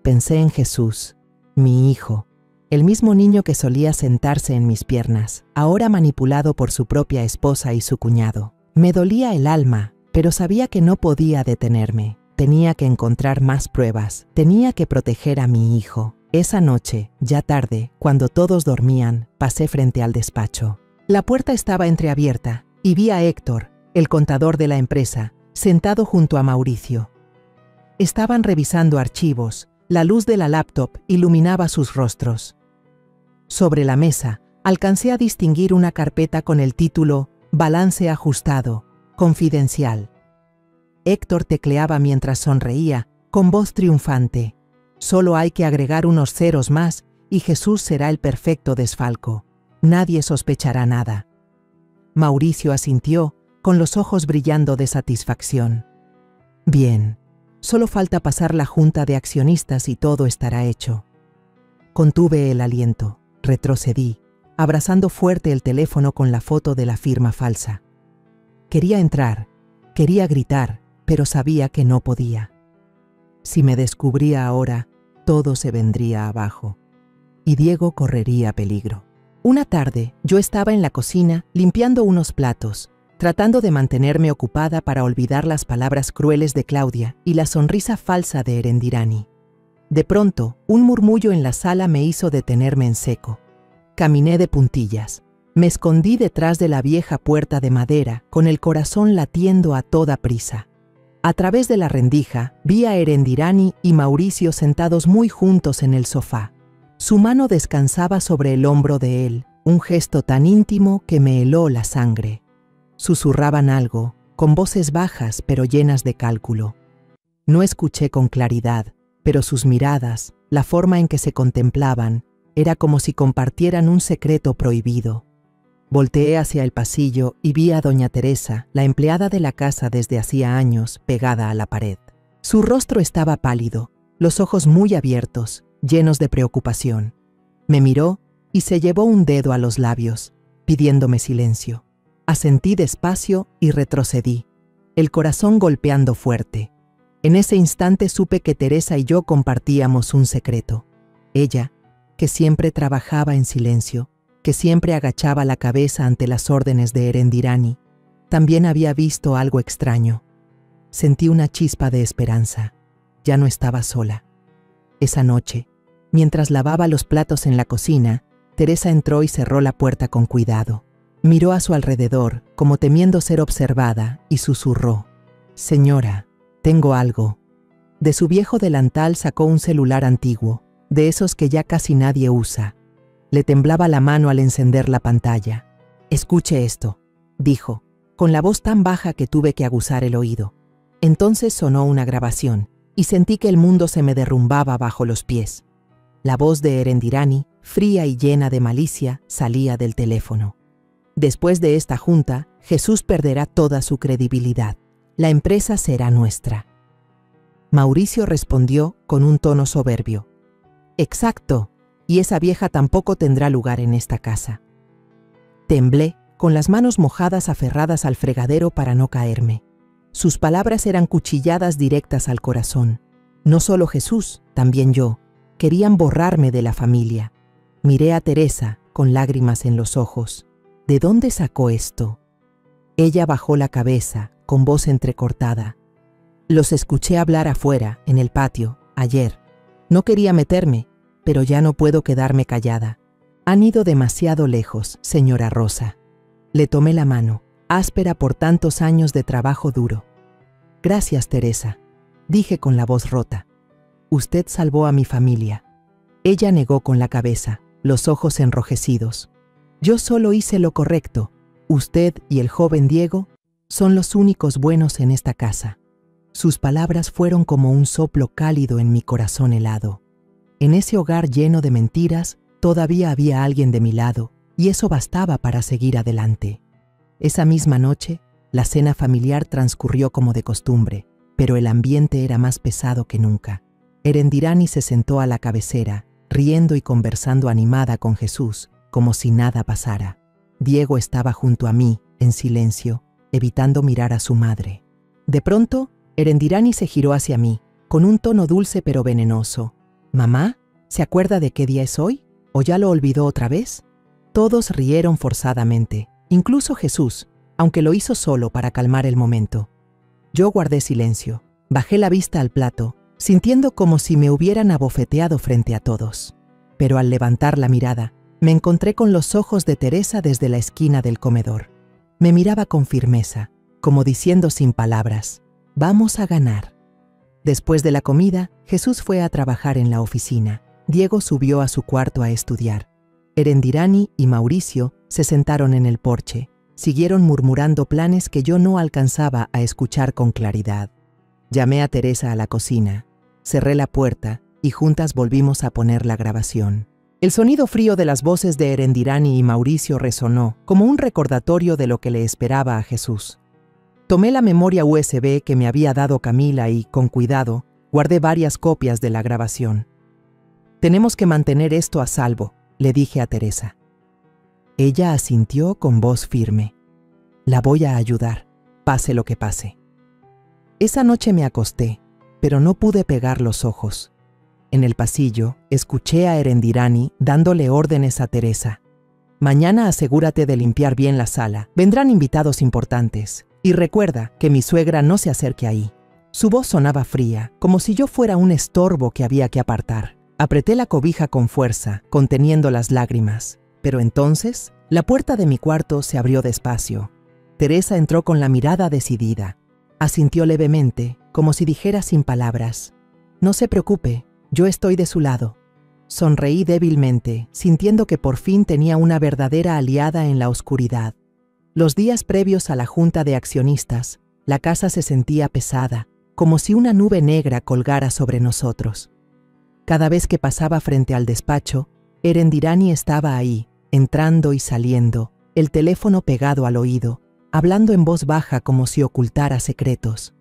A: Pensé en Jesús, mi hijo, el mismo niño que solía sentarse en mis piernas, ahora manipulado por su propia esposa y su cuñado. Me dolía el alma, pero sabía que no podía detenerme. Tenía que encontrar más pruebas. Tenía que proteger a mi hijo. Esa noche, ya tarde, cuando todos dormían, pasé frente al despacho. La puerta estaba entreabierta y vi a Héctor, el contador de la empresa, sentado junto a Mauricio. Estaban revisando archivos. La luz de la laptop iluminaba sus rostros. Sobre la mesa, alcancé a distinguir una carpeta con el título Balance ajustado, confidencial. Héctor tecleaba mientras sonreía, con voz triunfante. Solo hay que agregar unos ceros más y Jesús será el perfecto desfalco. Nadie sospechará nada. Mauricio asintió, con los ojos brillando de satisfacción. Bien, solo falta pasar la junta de accionistas y todo estará hecho. Contuve el aliento, retrocedí, abrazando fuerte el teléfono con la foto de la firma falsa. Quería entrar, quería gritar, pero sabía que no podía. Si me descubría ahora, todo se vendría abajo. Y Diego correría peligro. Una tarde, yo estaba en la cocina limpiando unos platos, tratando de mantenerme ocupada para olvidar las palabras crueles de Claudia y la sonrisa falsa de Erendirani. De pronto, un murmullo en la sala me hizo detenerme en seco. Caminé de puntillas. Me escondí detrás de la vieja puerta de madera, con el corazón latiendo a toda prisa. A través de la rendija, vi a Erendirani y Mauricio sentados muy juntos en el sofá. Su mano descansaba sobre el hombro de él, un gesto tan íntimo que me heló la sangre. Susurraban algo, con voces bajas pero llenas de cálculo. No escuché con claridad, pero sus miradas, la forma en que se contemplaban, era como si compartieran un secreto prohibido. Volteé hacia el pasillo y vi a doña Teresa, la empleada de la casa desde hacía años, pegada a la pared. Su rostro estaba pálido, los ojos muy abiertos, llenos de preocupación. Me miró y se llevó un dedo a los labios, pidiéndome silencio. Asentí despacio y retrocedí, el corazón golpeando fuerte. En ese instante supe que Teresa y yo compartíamos un secreto. Ella, que siempre trabajaba en silencio, que siempre agachaba la cabeza ante las órdenes de Erendirani, también había visto algo extraño. Sentí una chispa de esperanza. Ya no estaba sola. Esa noche, mientras lavaba los platos en la cocina, Teresa entró y cerró la puerta con cuidado. Miró a su alrededor, como temiendo ser observada, y susurró: «Señora, tengo algo». De su viejo delantal sacó un celular antiguo, de esos que ya casi nadie usa. Le temblaba la mano al encender la pantalla. «Escuche esto», dijo, con la voz tan baja que tuve que aguzar el oído. Entonces sonó una grabación, y sentí que el mundo se me derrumbaba bajo los pies. La voz de Erendirani, fría y llena de malicia, salía del teléfono. «Después de esta junta, Jesús perderá toda su credibilidad. La empresa será nuestra». Mauricio respondió con un tono soberbio: «Exacto, y esa vieja tampoco tendrá lugar en esta casa». Temblé, con las manos mojadas aferradas al fregadero para no caerme. Sus palabras eran cuchilladas directas al corazón. No solo Jesús, también yo. Querían borrarme de la familia. Miré a Teresa, con lágrimas en los ojos. ¿De dónde sacó esto? Ella bajó la cabeza, con voz entrecortada. «Los escuché hablar afuera, en el patio, ayer. No quería meterme, pero ya no puedo quedarme callada. Han ido demasiado lejos, señora Rosa». Le tomé la mano, áspera por tantos años de trabajo duro. «Gracias, Teresa», dije con la voz rota. «Usted salvó a mi familia». Ella negó con la cabeza, los ojos enrojecidos. «Yo solo hice lo correcto. Usted y el joven Diego son los únicos buenos en esta casa». Sus palabras fueron como un soplo cálido en mi corazón helado. En ese hogar lleno de mentiras, todavía había alguien de mi lado, y eso bastaba para seguir adelante. Esa misma noche, la cena familiar transcurrió como de costumbre, pero el ambiente era más pesado que nunca. Erendirani se sentó a la cabecera, riendo y conversando animada con Jesús, como si nada pasara. Diego estaba junto a mí, en silencio, evitando mirar a su madre. De pronto, Erendirani se giró hacia mí, con un tono dulce pero venenoso. «¿Mamá? ¿Se acuerda de qué día es hoy? ¿O ya lo olvidó otra vez?» Todos rieron forzadamente, incluso Jesús, aunque lo hizo solo para calmar el momento. Yo guardé silencio. Bajé la vista al plato, sintiendo como si me hubieran abofeteado frente a todos. Pero al levantar la mirada, me encontré con los ojos de Teresa desde la esquina del comedor. Me miraba con firmeza, como diciendo sin palabras, «Vamos a ganar». Después de la comida, Jesús fue a trabajar en la oficina. Diego subió a su cuarto a estudiar. Erendirani y Mauricio se sentaron en el porche. Siguieron murmurando planes que yo no alcanzaba a escuchar con claridad. Llamé a Teresa a la cocina, cerré la puerta y juntas volvimos a poner la grabación. El sonido frío de las voces de Erendirani y Mauricio resonó como un recordatorio de lo que le esperaba a Jesús. Tomé la memoria USB que me había dado Camila y, con cuidado, guardé varias copias de la grabación. «Tenemos que mantener esto a salvo», le dije a Teresa. Ella asintió con voz firme. «La voy a ayudar, pase lo que pase». Esa noche me acosté, pero no pude pegar los ojos. En el pasillo, escuché a Erendirani dándole órdenes a Teresa. «Mañana asegúrate de limpiar bien la sala. Vendrán invitados importantes. Y recuerda que mi suegra no se acerque ahí». Su voz sonaba fría, como si yo fuera un estorbo que había que apartar. Apreté la cobija con fuerza, conteniendo las lágrimas. Pero entonces, la puerta de mi cuarto se abrió despacio. Teresa entró con la mirada decidida. Asintió levemente, como si dijera sin palabras, «No se preocupe, yo estoy de su lado». Sonreí débilmente, sintiendo que por fin tenía una verdadera aliada en la oscuridad. Los días previos a la junta de accionistas, la casa se sentía pesada, como si una nube negra colgara sobre nosotros. Cada vez que pasaba frente al despacho, Erendirani estaba ahí, entrando y saliendo, el teléfono pegado al oído, hablando en voz baja como si ocultara secretos.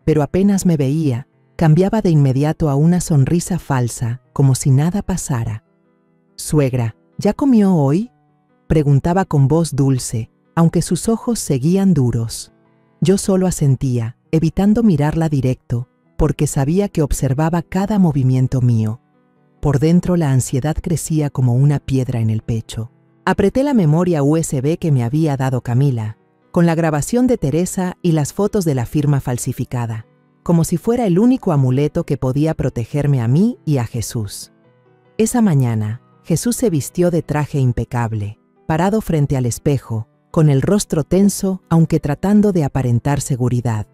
A: Pero apenas me veía, cambiaba de inmediato a una sonrisa falsa, como si nada pasara. «Suegra, ¿ya comió hoy?», preguntaba con voz dulce, aunque sus ojos seguían duros. Yo solo asentía, evitando mirarla directo, porque sabía que observaba cada movimiento mío. Por dentro la ansiedad crecía como una piedra en el pecho. Apreté la memoria USB que me había dado Camila, con la grabación de Teresa y las fotos de la firma falsificada, como si fuera el único amuleto que podía protegerme a mí y a Jesús. Esa mañana, Jesús se vistió de traje impecable, parado frente al espejo, con el rostro tenso, aunque tratando de aparentar seguridad.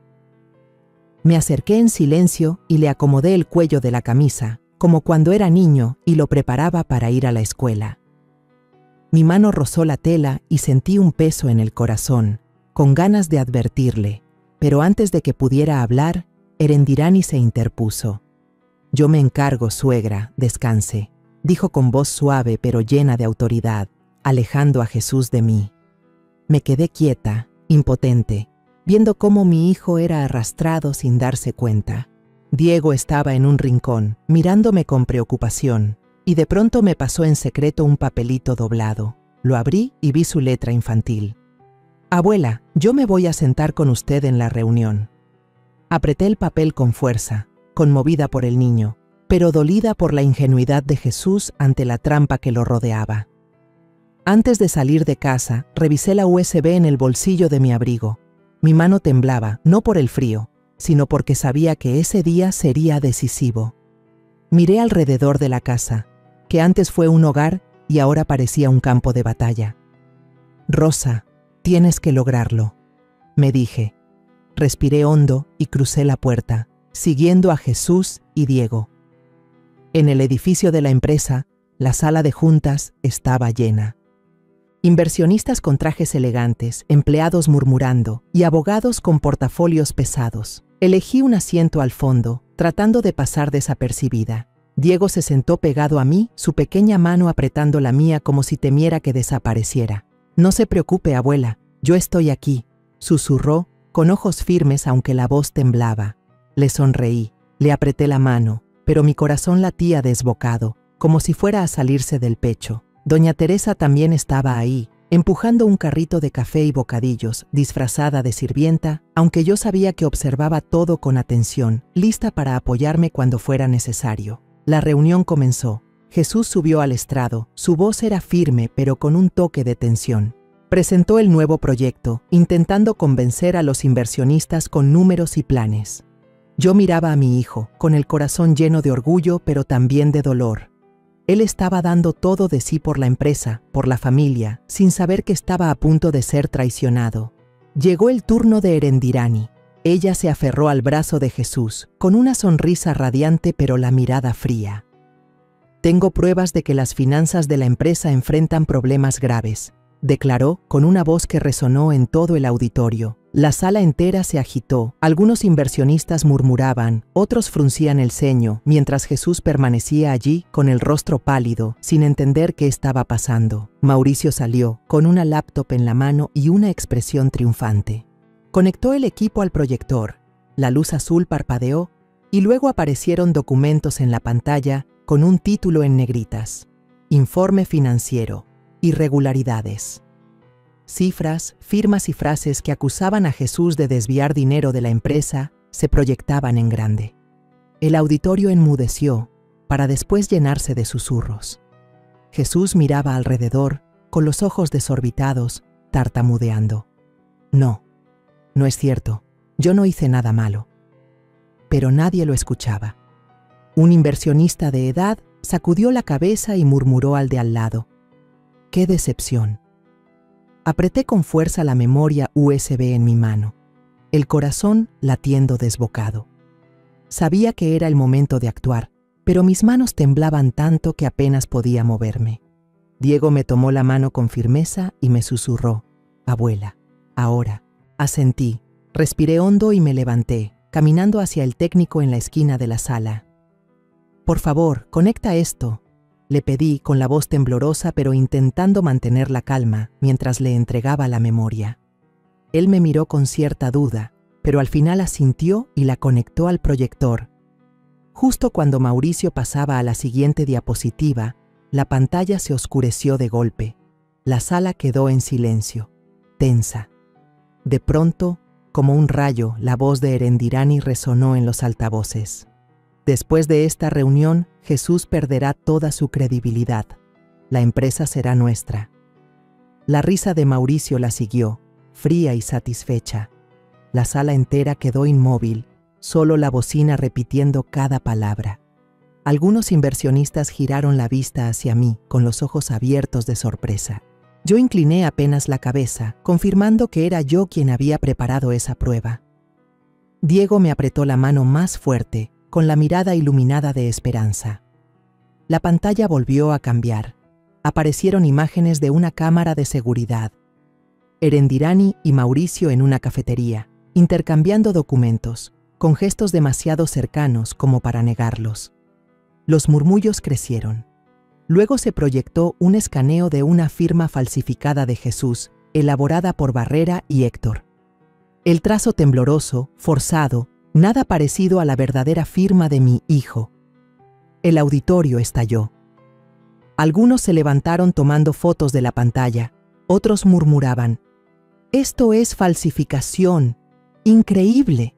A: Me acerqué en silencio y le acomodé el cuello de la camisa, como cuando era niño y lo preparaba para ir a la escuela. Mi mano rozó la tela y sentí un peso en el corazón, con ganas de advertirle, pero antes de que pudiera hablar, Erendirani se interpuso. «Yo me encargo, suegra, descanse», dijo con voz suave pero llena de autoridad, alejando a Jesús de mí. Me quedé quieta, impotente, viendo cómo mi hijo era arrastrado sin darse cuenta. Diego estaba en un rincón, mirándome con preocupación, y de pronto me pasó en secreto un papelito doblado. Lo abrí y vi su letra infantil. «Abuela, yo me voy a sentar con usted en la reunión». Apreté el papel con fuerza, conmovida por el niño, pero dolida por la ingenuidad de Jesús ante la trampa que lo rodeaba. Antes de salir de casa, revisé la USB en el bolsillo de mi abrigo. Mi mano temblaba, no por el frío, sino porque sabía que ese día sería decisivo. Miré alrededor de la casa, que antes fue un hogar y ahora parecía un campo de batalla. «Rosa, tienes que lograrlo», me dije. Respiré hondo y crucé la puerta, siguiendo a Jesús y Diego. En el edificio de la empresa, la sala de juntas estaba llena. Inversionistas con trajes elegantes, empleados murmurando y abogados con portafolios pesados. Elegí un asiento al fondo, tratando de pasar desapercibida. Diego se sentó pegado a mí, su pequeña mano apretando la mía como si temiera que desapareciera. «No se preocupe, abuela, yo estoy aquí», susurró, con ojos firmes aunque la voz temblaba. Le sonreí, le apreté la mano, pero mi corazón latía desbocado, como si fuera a salirse del pecho. Doña Teresa también estaba ahí, empujando un carrito de café y bocadillos, disfrazada de sirvienta, aunque yo sabía que observaba todo con atención, lista para apoyarme cuando fuera necesario. La reunión comenzó. Jesús subió al estrado, su voz era firme pero con un toque de tensión. Presentó el nuevo proyecto, intentando convencer a los inversionistas con números y planes. Yo miraba a mi hijo, con el corazón lleno de orgullo, pero también de dolor. Él estaba dando todo de sí por la empresa, por la familia, sin saber que estaba a punto de ser traicionado. Llegó el turno de Erendirani. Ella se aferró al brazo de Jesús, con una sonrisa radiante pero la mirada fría. «Tengo pruebas de que las finanzas de la empresa enfrentan problemas graves», declaró con una voz que resonó en todo el auditorio. La sala entera se agitó, algunos inversionistas murmuraban, otros fruncían el ceño, mientras Jesús permanecía allí con el rostro pálido, sin entender qué estaba pasando. Mauricio salió, con una laptop en la mano y una expresión triunfante. Conectó el equipo al proyector, la luz azul parpadeó y luego aparecieron documentos en la pantalla con un título en negritas: Informe financiero, irregularidades. Cifras, firmas y frases que acusaban a Jesús de desviar dinero de la empresa se proyectaban en grande. El auditorio enmudeció para después llenarse de susurros. Jesús miraba alrededor con los ojos desorbitados, tartamudeando. No es cierto, yo no hice nada malo. Pero nadie lo escuchaba. Un inversionista de edad sacudió la cabeza y murmuró al de al lado: ¡qué decepción! Apreté con fuerza la memoria USB en mi mano, el corazón latiendo desbocado. Sabía que era el momento de actuar, pero mis manos temblaban tanto que apenas podía moverme. Diego me tomó la mano con firmeza y me susurró: «Abuela, ahora». Asentí, respiré hondo y me levanté, caminando hacia el técnico en la esquina de la sala. «Por favor, conecta esto», le pedí con la voz temblorosa pero intentando mantener la calma mientras le entregaba la memoria. Él me miró con cierta duda, pero al final asintió y la conectó al proyector. Justo cuando Mauricio pasaba a la siguiente diapositiva, la pantalla se oscureció de golpe. La sala quedó en silencio, tensa. De pronto, como un rayo, la voz de Erendirani resonó en los altavoces. Después de esta reunión, Jesús perderá toda su credibilidad. La empresa será nuestra. La risa de Mauricio la siguió, fría y satisfecha. La sala entera quedó inmóvil, solo la bocina repitiendo cada palabra. Algunos inversionistas giraron la vista hacia mí, con los ojos abiertos de sorpresa. Yo incliné apenas la cabeza, confirmando que era yo quien había preparado esa prueba. Diego me apretó la mano más fuerte, con la mirada iluminada de esperanza. La pantalla volvió a cambiar. Aparecieron imágenes de una cámara de seguridad. Erendirani y Mauricio en una cafetería, intercambiando documentos, con gestos demasiado cercanos como para negarlos. Los murmullos crecieron. Luego se proyectó un escaneo de una firma falsificada de Jesús, elaborada por Barrera y Héctor. El trazo tembloroso, forzado, nada parecido a la verdadera firma de mi hijo. El auditorio estalló. Algunos se levantaron tomando fotos de la pantalla, otros murmuraban: «Esto es falsificación, increíble».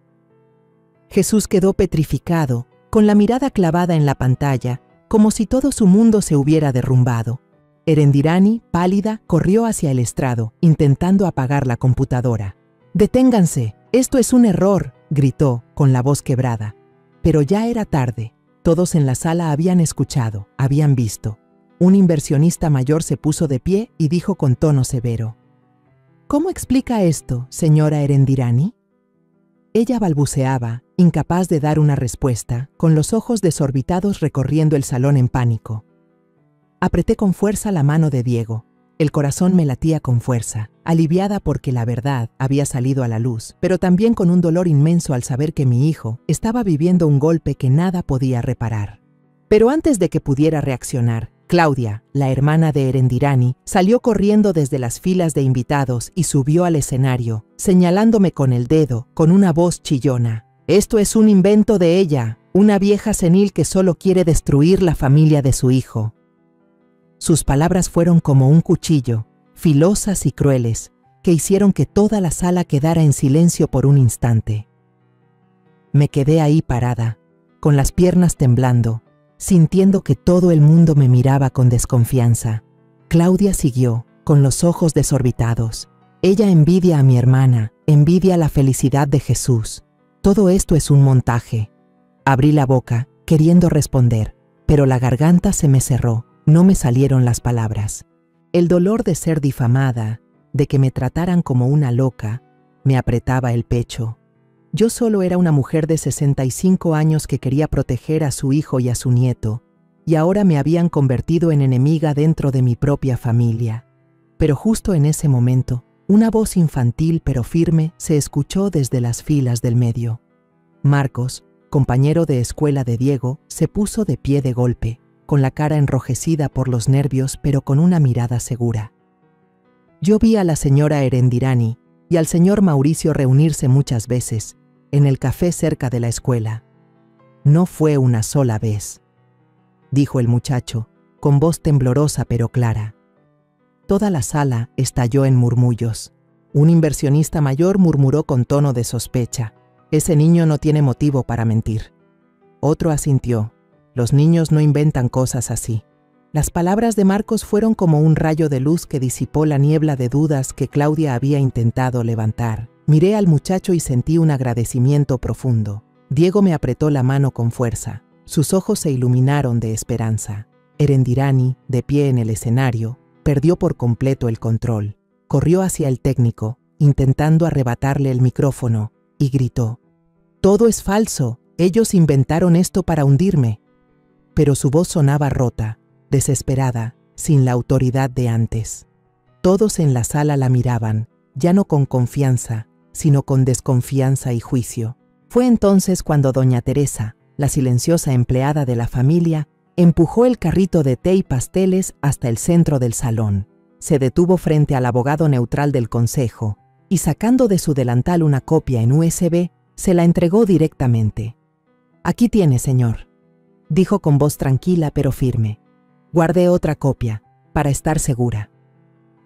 A: Jesús quedó petrificado, con la mirada clavada en la pantalla, como si todo su mundo se hubiera derrumbado. Erendirani, pálida, corrió hacia el estrado, intentando apagar la computadora. «Deténganse, esto es un error», gritó, con la voz quebrada. Pero ya era tarde. Todos en la sala habían escuchado, habían visto. Un inversionista mayor se puso de pie y dijo con tono severo: «¿Cómo explica esto, señora Erendirani?». Ella balbuceaba, incapaz de dar una respuesta, con los ojos desorbitados recorriendo el salón en pánico. Apreté con fuerza la mano de Diego. El corazón me latía con fuerza, aliviada porque la verdad había salido a la luz, pero también con un dolor inmenso al saber que mi hijo estaba viviendo un golpe que nada podía reparar. Pero antes de que pudiera reaccionar, Claudia, la hermana de Erendirani, salió corriendo desde las filas de invitados y subió al escenario, señalándome con el dedo, con una voz chillona: «Esto es un invento de ella, una vieja senil que solo quiere destruir la familia de su hijo». Sus palabras fueron como un cuchillo, filosas y crueles, que hicieron que toda la sala quedara en silencio por un instante. Me quedé ahí parada, con las piernas temblando, sintiendo que todo el mundo me miraba con desconfianza. Claudia siguió, con los ojos desorbitados. Ella envidia a mi hermana, envidia la felicidad de Jesús. Todo esto es un montaje. Abrí la boca, queriendo responder, pero la garganta se me cerró, no me salieron las palabras. El dolor de ser difamada, de que me trataran como una loca, me apretaba el pecho. Yo solo era una mujer de 65 años que quería proteger a su hijo y a su nieto, y ahora me habían convertido en enemiga dentro de mi propia familia. Pero justo en ese momento, una voz infantil pero firme se escuchó desde las filas del medio. Marcos, compañero de escuela de Diego, se puso de pie de golpe, con la cara enrojecida por los nervios pero con una mirada segura. Yo vi a la señora Erendirani y al señor Mauricio reunirse muchas veces, en el café cerca de la escuela. No fue una sola vez, dijo el muchacho, con voz temblorosa pero clara. Toda la sala estalló en murmullos. Un inversionista mayor murmuró con tono de sospecha: «Ese niño no tiene motivo para mentir». Otro asintió: «Los niños no inventan cosas así». Las palabras de Marcos fueron como un rayo de luz que disipó la niebla de dudas que Claudia había intentado levantar. Miré al muchacho y sentí un agradecimiento profundo. Diego me apretó la mano con fuerza. Sus ojos se iluminaron de esperanza. Erendirani, de pie en el escenario, perdió por completo el control. Corrió hacia el técnico, intentando arrebatarle el micrófono, y gritó: «Todo es falso, ellos inventaron esto para hundirme». Pero su voz sonaba rota, desesperada, sin la autoridad de antes. Todos en la sala la miraban, ya no con confianza, sino con desconfianza y juicio. Fue entonces cuando doña Teresa, la silenciosa empleada de la familia, empujó el carrito de té y pasteles hasta el centro del salón. Se detuvo frente al abogado neutral del consejo y, sacando de su delantal una copia en USB, se la entregó directamente. «Aquí tiene, señor», dijo con voz tranquila pero firme. «Guardé otra copia, para estar segura».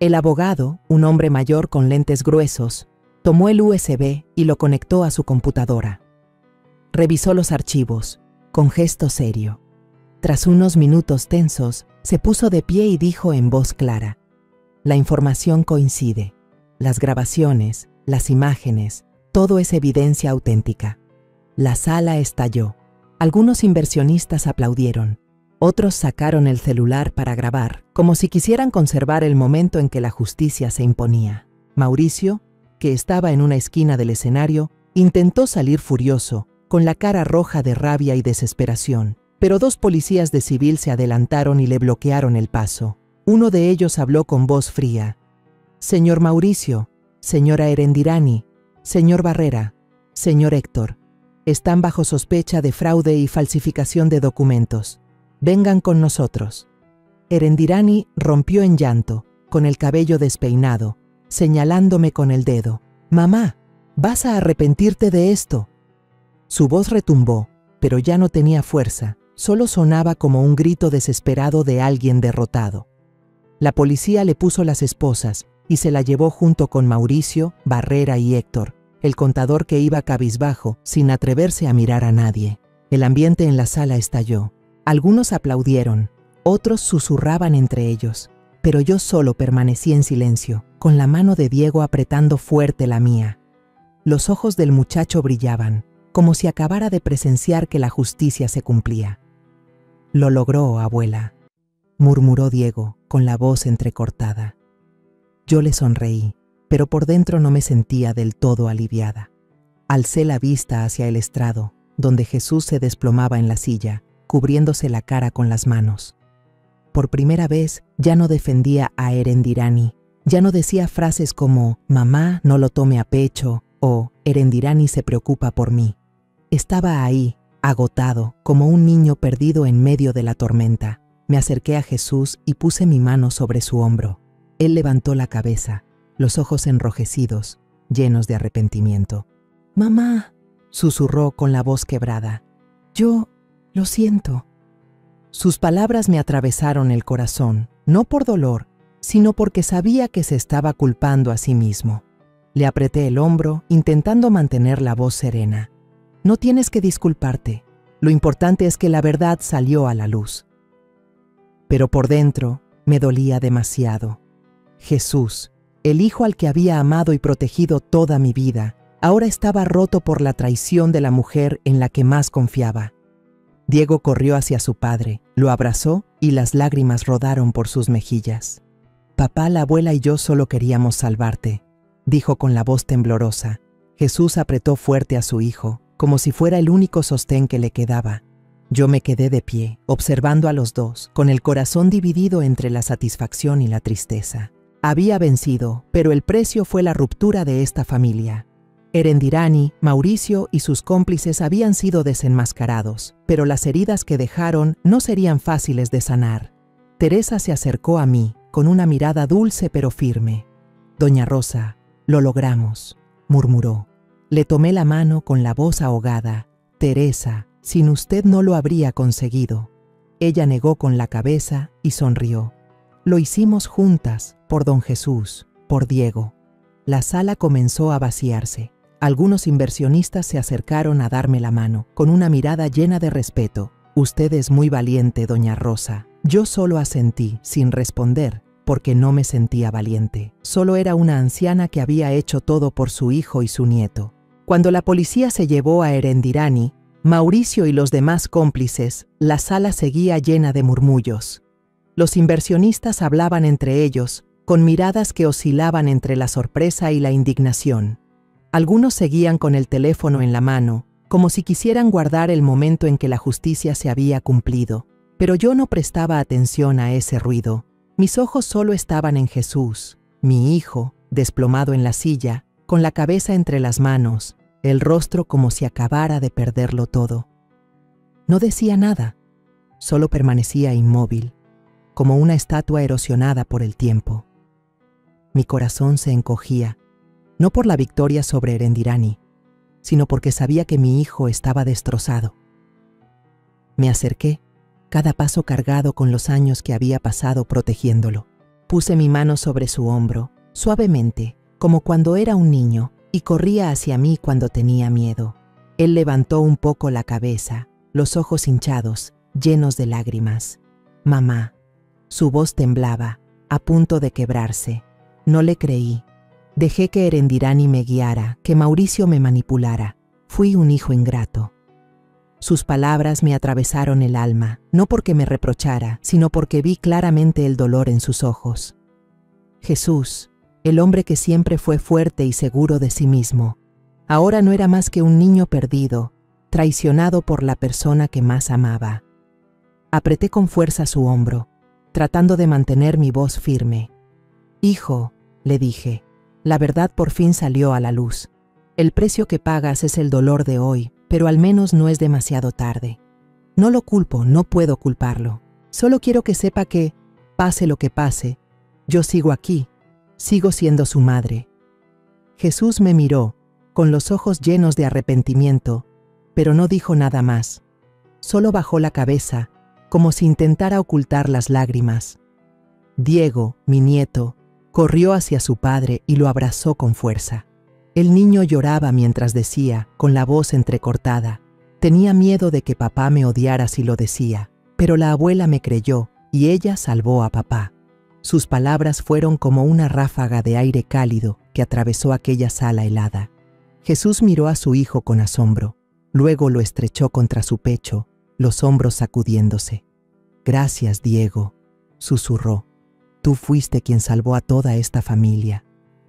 A: El abogado, un hombre mayor con lentes gruesos, tomó el USB y lo conectó a su computadora. Revisó los archivos, con gesto serio. Tras unos minutos tensos, se puso de pie y dijo en voz clara: «La información coincide. Las grabaciones, las imágenes, todo es evidencia auténtica». La sala estalló. Algunos inversionistas aplaudieron. Otros sacaron el celular para grabar, como si quisieran conservar el momento en que la justicia se imponía. Mauricio, que estaba en una esquina del escenario, intentó salir furioso, con la cara roja de rabia y desesperación, pero dos policías de civil se adelantaron y le bloquearon el paso. Uno de ellos habló con voz fría: «Señor Mauricio, señora Erendirani, señor Barrera, señor Héctor, están bajo sospecha de fraude y falsificación de documentos. Vengan con nosotros». Erendirani rompió en llanto, con el cabello despeinado, señalándome con el dedo: «Mamá, vas a arrepentirte de esto». Su voz retumbó, pero ya no tenía fuerza, solo sonaba como un grito desesperado de alguien derrotado. La policía le puso las esposas y se la llevó junto con Mauricio, Barrera y Héctor, el contador que iba cabizbajo, sin atreverse a mirar a nadie. El ambiente en la sala estalló. Algunos aplaudieron, otros susurraban entre ellos, pero yo solo permanecí en silencio, con la mano de Diego apretando fuerte la mía. Los ojos del muchacho brillaban, como si acabara de presenciar que la justicia se cumplía. «Lo logró, abuela», murmuró Diego, con la voz entrecortada. Yo le sonreí, pero por dentro no me sentía del todo aliviada. Alcé la vista hacia el estrado, donde Jesús se desplomaba en la silla, cubriéndose la cara con las manos. Por primera vez ya no defendía a Erendirani, ya no decía frases como «mamá, no lo tome a pecho» o «Erendirani se preocupa por mí». Estaba ahí, agotado, como un niño perdido en medio de la tormenta. Me acerqué a Jesús y puse mi mano sobre su hombro. Él levantó la cabeza, los ojos enrojecidos, llenos de arrepentimiento. «Mamá», susurró con la voz quebrada, «yo lo siento». Sus palabras me atravesaron el corazón, no por dolor, sino porque sabía que se estaba culpando a sí mismo. Le apreté el hombro, intentando mantener la voz serena. «No tienes que disculparte. Lo importante es que la verdad salió a la luz». Pero por dentro me dolía demasiado. Jesús, el hijo al que había amado y protegido toda mi vida, Ahora estaba roto por la traición de la mujer en la que más confiaba. Diego corrió hacia su padre, lo abrazó y las lágrimas rodaron por sus mejillas. «Papá, la abuela y yo solo queríamos salvarte», dijo con la voz temblorosa. Jesús apretó fuerte a su hijo, como si fuera el único sostén que le quedaba. Yo me quedé de pie, observando a los dos, con el corazón dividido entre la satisfacción y la tristeza. Había vencido, pero el precio fue la ruptura de esta familia. Erendirani, Mauricio y sus cómplices habían sido desenmascarados, pero las heridas que dejaron no serían fáciles de sanar. Teresa se acercó a mí, con una mirada dulce pero firme. «Doña Rosa, lo logramos», murmuró. Le tomé la mano con la voz ahogada. «Teresa, sin usted no lo habría conseguido». Ella negó con la cabeza y sonrió. «Lo hicimos juntas, por don Jesús, por Diego». La sala comenzó a vaciarse. Algunos inversionistas se acercaron a darme la mano, con una mirada llena de respeto. «Usted es muy valiente, doña Rosa». Yo solo asentí, sin responder, porque no me sentía valiente. Solo era una anciana que había hecho todo por su hijo y su nieto. Cuando la policía se llevó a Erendirani, Mauricio y los demás cómplices, la sala seguía llena de murmullos. Los inversionistas hablaban entre ellos, con miradas que oscilaban entre la sorpresa y la indignación. Algunos seguían con el teléfono en la mano, como si quisieran guardar el momento en que la justicia se había cumplido. Pero yo no prestaba atención a ese ruido. Mis ojos solo estaban en Jesús, mi hijo, desplomado en la silla, con la cabeza entre las manos, el rostro como si acabara de perderlo todo. No decía nada, solo permanecía inmóvil, como una estatua erosionada por el tiempo. Mi corazón se encogía, no por la victoria sobre Erendirani, sino porque sabía que mi hijo estaba destrozado. Me acerqué, cada paso cargado con los años que había pasado protegiéndolo. Puse mi mano sobre su hombro, suavemente, como cuando era un niño, y corría hacia mí cuando tenía miedo. Él levantó un poco la cabeza, los ojos hinchados, llenos de lágrimas. «Mamá». Su voz temblaba, a punto de quebrarse. No le creí. Dejé que Erendirani me guiara, que Mauricio me manipulara. Fui un hijo ingrato. Sus palabras me atravesaron el alma, no porque me reprochara, sino porque vi claramente el dolor en sus ojos. Jesús, el hombre que siempre fue fuerte y seguro de sí mismo, ahora no era más que un niño perdido, traicionado por la persona que más amaba. Apreté con fuerza su hombro, tratando de mantener mi voz firme. «Hijo», le dije, «la verdad por fin salió a la luz. El precio que pagas es el dolor de hoy, pero al menos no es demasiado tarde. No lo culpo, no puedo culparlo. Solo quiero que sepa que, pase lo que pase, yo sigo aquí, sigo siendo su madre». Jesús me miró, con los ojos llenos de arrepentimiento, pero no dijo nada más. Solo bajó la cabeza, como si intentara ocultar las lágrimas. Diego, mi nieto, corrió hacia su padre y lo abrazó con fuerza. El niño lloraba mientras decía, con la voz entrecortada, «Tenía miedo de que papá me odiara si lo decía, pero la abuela me creyó y ella salvó a papá». Sus palabras fueron como una ráfaga de aire cálido que atravesó aquella sala helada. Jesús miró a su hijo con asombro, luego lo estrechó contra su pecho, los hombros sacudiéndose. «Gracias, Diego», susurró. «Tú fuiste quien salvó a toda esta familia».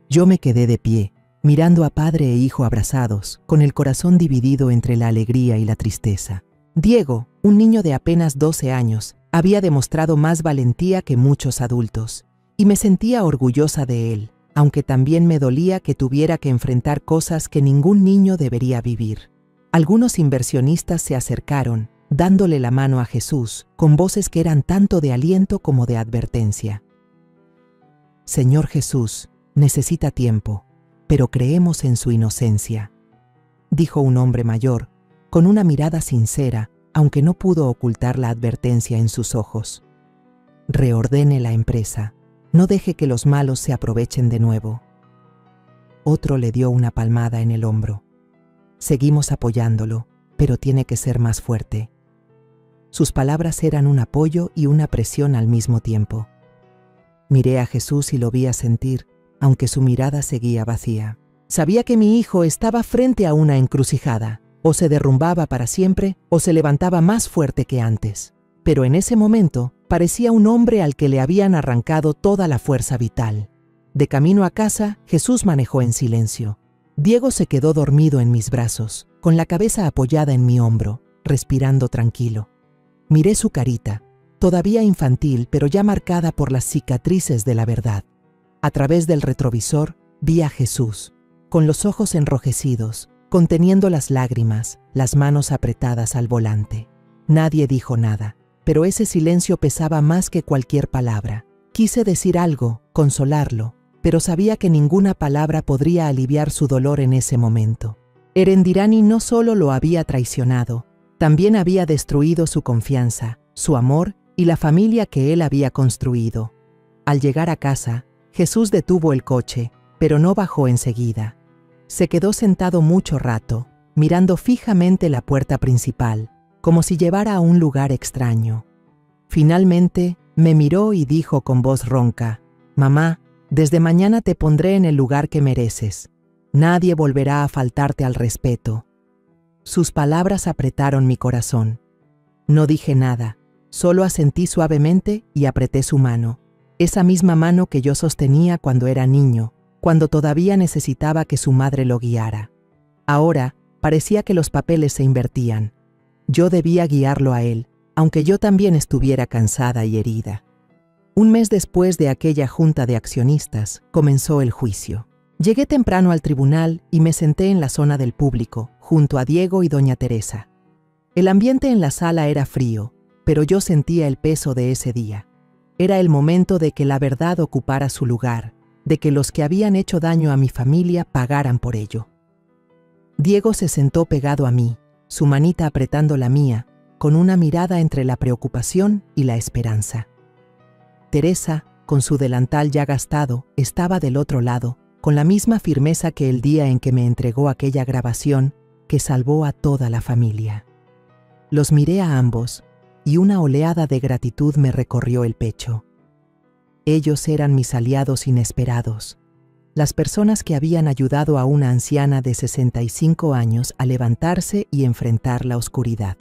A: Yo me quedé de pie, mirando a padre e hijo abrazados, con el corazón dividido entre la alegría y la tristeza. Diego, un niño de apenas 12 años, había demostrado más valentía que muchos adultos, y me sentía orgullosa de él, aunque también me dolía que tuviera que enfrentar cosas que ningún niño debería vivir. Algunos inversionistas se acercaron, dándole la mano a Jesús, con voces que eran tanto de aliento como de advertencia. «Señor Jesús, necesita tiempo, pero creemos en su inocencia», dijo un hombre mayor, con una mirada sincera, aunque no pudo ocultar la advertencia en sus ojos. «Reordene la empresa, no deje que los malos se aprovechen de nuevo». Otro le dio una palmada en el hombro. «Seguimos apoyándolo, pero tiene que ser más fuerte». Sus palabras eran un apoyo y una presión al mismo tiempo. Miré a Jesús y lo vi asentir, aunque su mirada seguía vacía. Sabía que mi hijo estaba frente a una encrucijada. O se derrumbaba para siempre, o se levantaba más fuerte que antes. Pero en ese momento parecía un hombre al que le habían arrancado toda la fuerza vital. De camino a casa, Jesús manejó en silencio. Diego se quedó dormido en mis brazos, con la cabeza apoyada en mi hombro, respirando tranquilo. Miré su carita, todavía infantil, pero ya marcada por las cicatrices de la verdad. A través del retrovisor vi a Jesús, con los ojos enrojecidos, conteniendo las lágrimas, las manos apretadas al volante. Nadie dijo nada, pero ese silencio pesaba más que cualquier palabra. Quise decir algo, consolarlo, pero sabía que ninguna palabra podría aliviar su dolor en ese momento. Erendirani no solo lo había traicionado, también había destruido su confianza, su amor y la familia que él había construido. Al llegar a casa, Jesús detuvo el coche, pero no bajó enseguida. Se quedó sentado mucho rato, mirando fijamente la puerta principal, como si llevara a un lugar extraño. Finalmente, me miró y dijo con voz ronca: «Mamá, desde mañana te pondré en el lugar que mereces. Nadie volverá a faltarte al respeto». Sus palabras apretaron mi corazón. No dije nada, solo asentí suavemente y apreté su mano, esa misma mano que yo sostenía cuando era niño, cuando todavía necesitaba que su madre lo guiara. Ahora parecía que los papeles se invertían. Yo debía guiarlo a él, aunque yo también estuviera cansada y herida. Un mes después de aquella junta de accionistas, comenzó el juicio. Llegué temprano al tribunal y me senté en la zona del público, junto a Diego y doña Teresa. El ambiente en la sala era frío, pero yo sentía el peso de ese día. Era el momento de que la verdad ocupara su lugar, de que los que habían hecho daño a mi familia pagaran por ello. Diego se sentó pegado a mí, su manita apretando la mía, con una mirada entre la preocupación y la esperanza. Teresa, con su delantal ya gastado, estaba del otro lado, con la misma firmeza que el día en que me entregó aquella grabación que salvó a toda la familia. Los miré a ambos, y una oleada de gratitud me recorrió el pecho. Ellos eran mis aliados inesperados, las personas que habían ayudado a una anciana de 65 años a levantarse y enfrentar la oscuridad.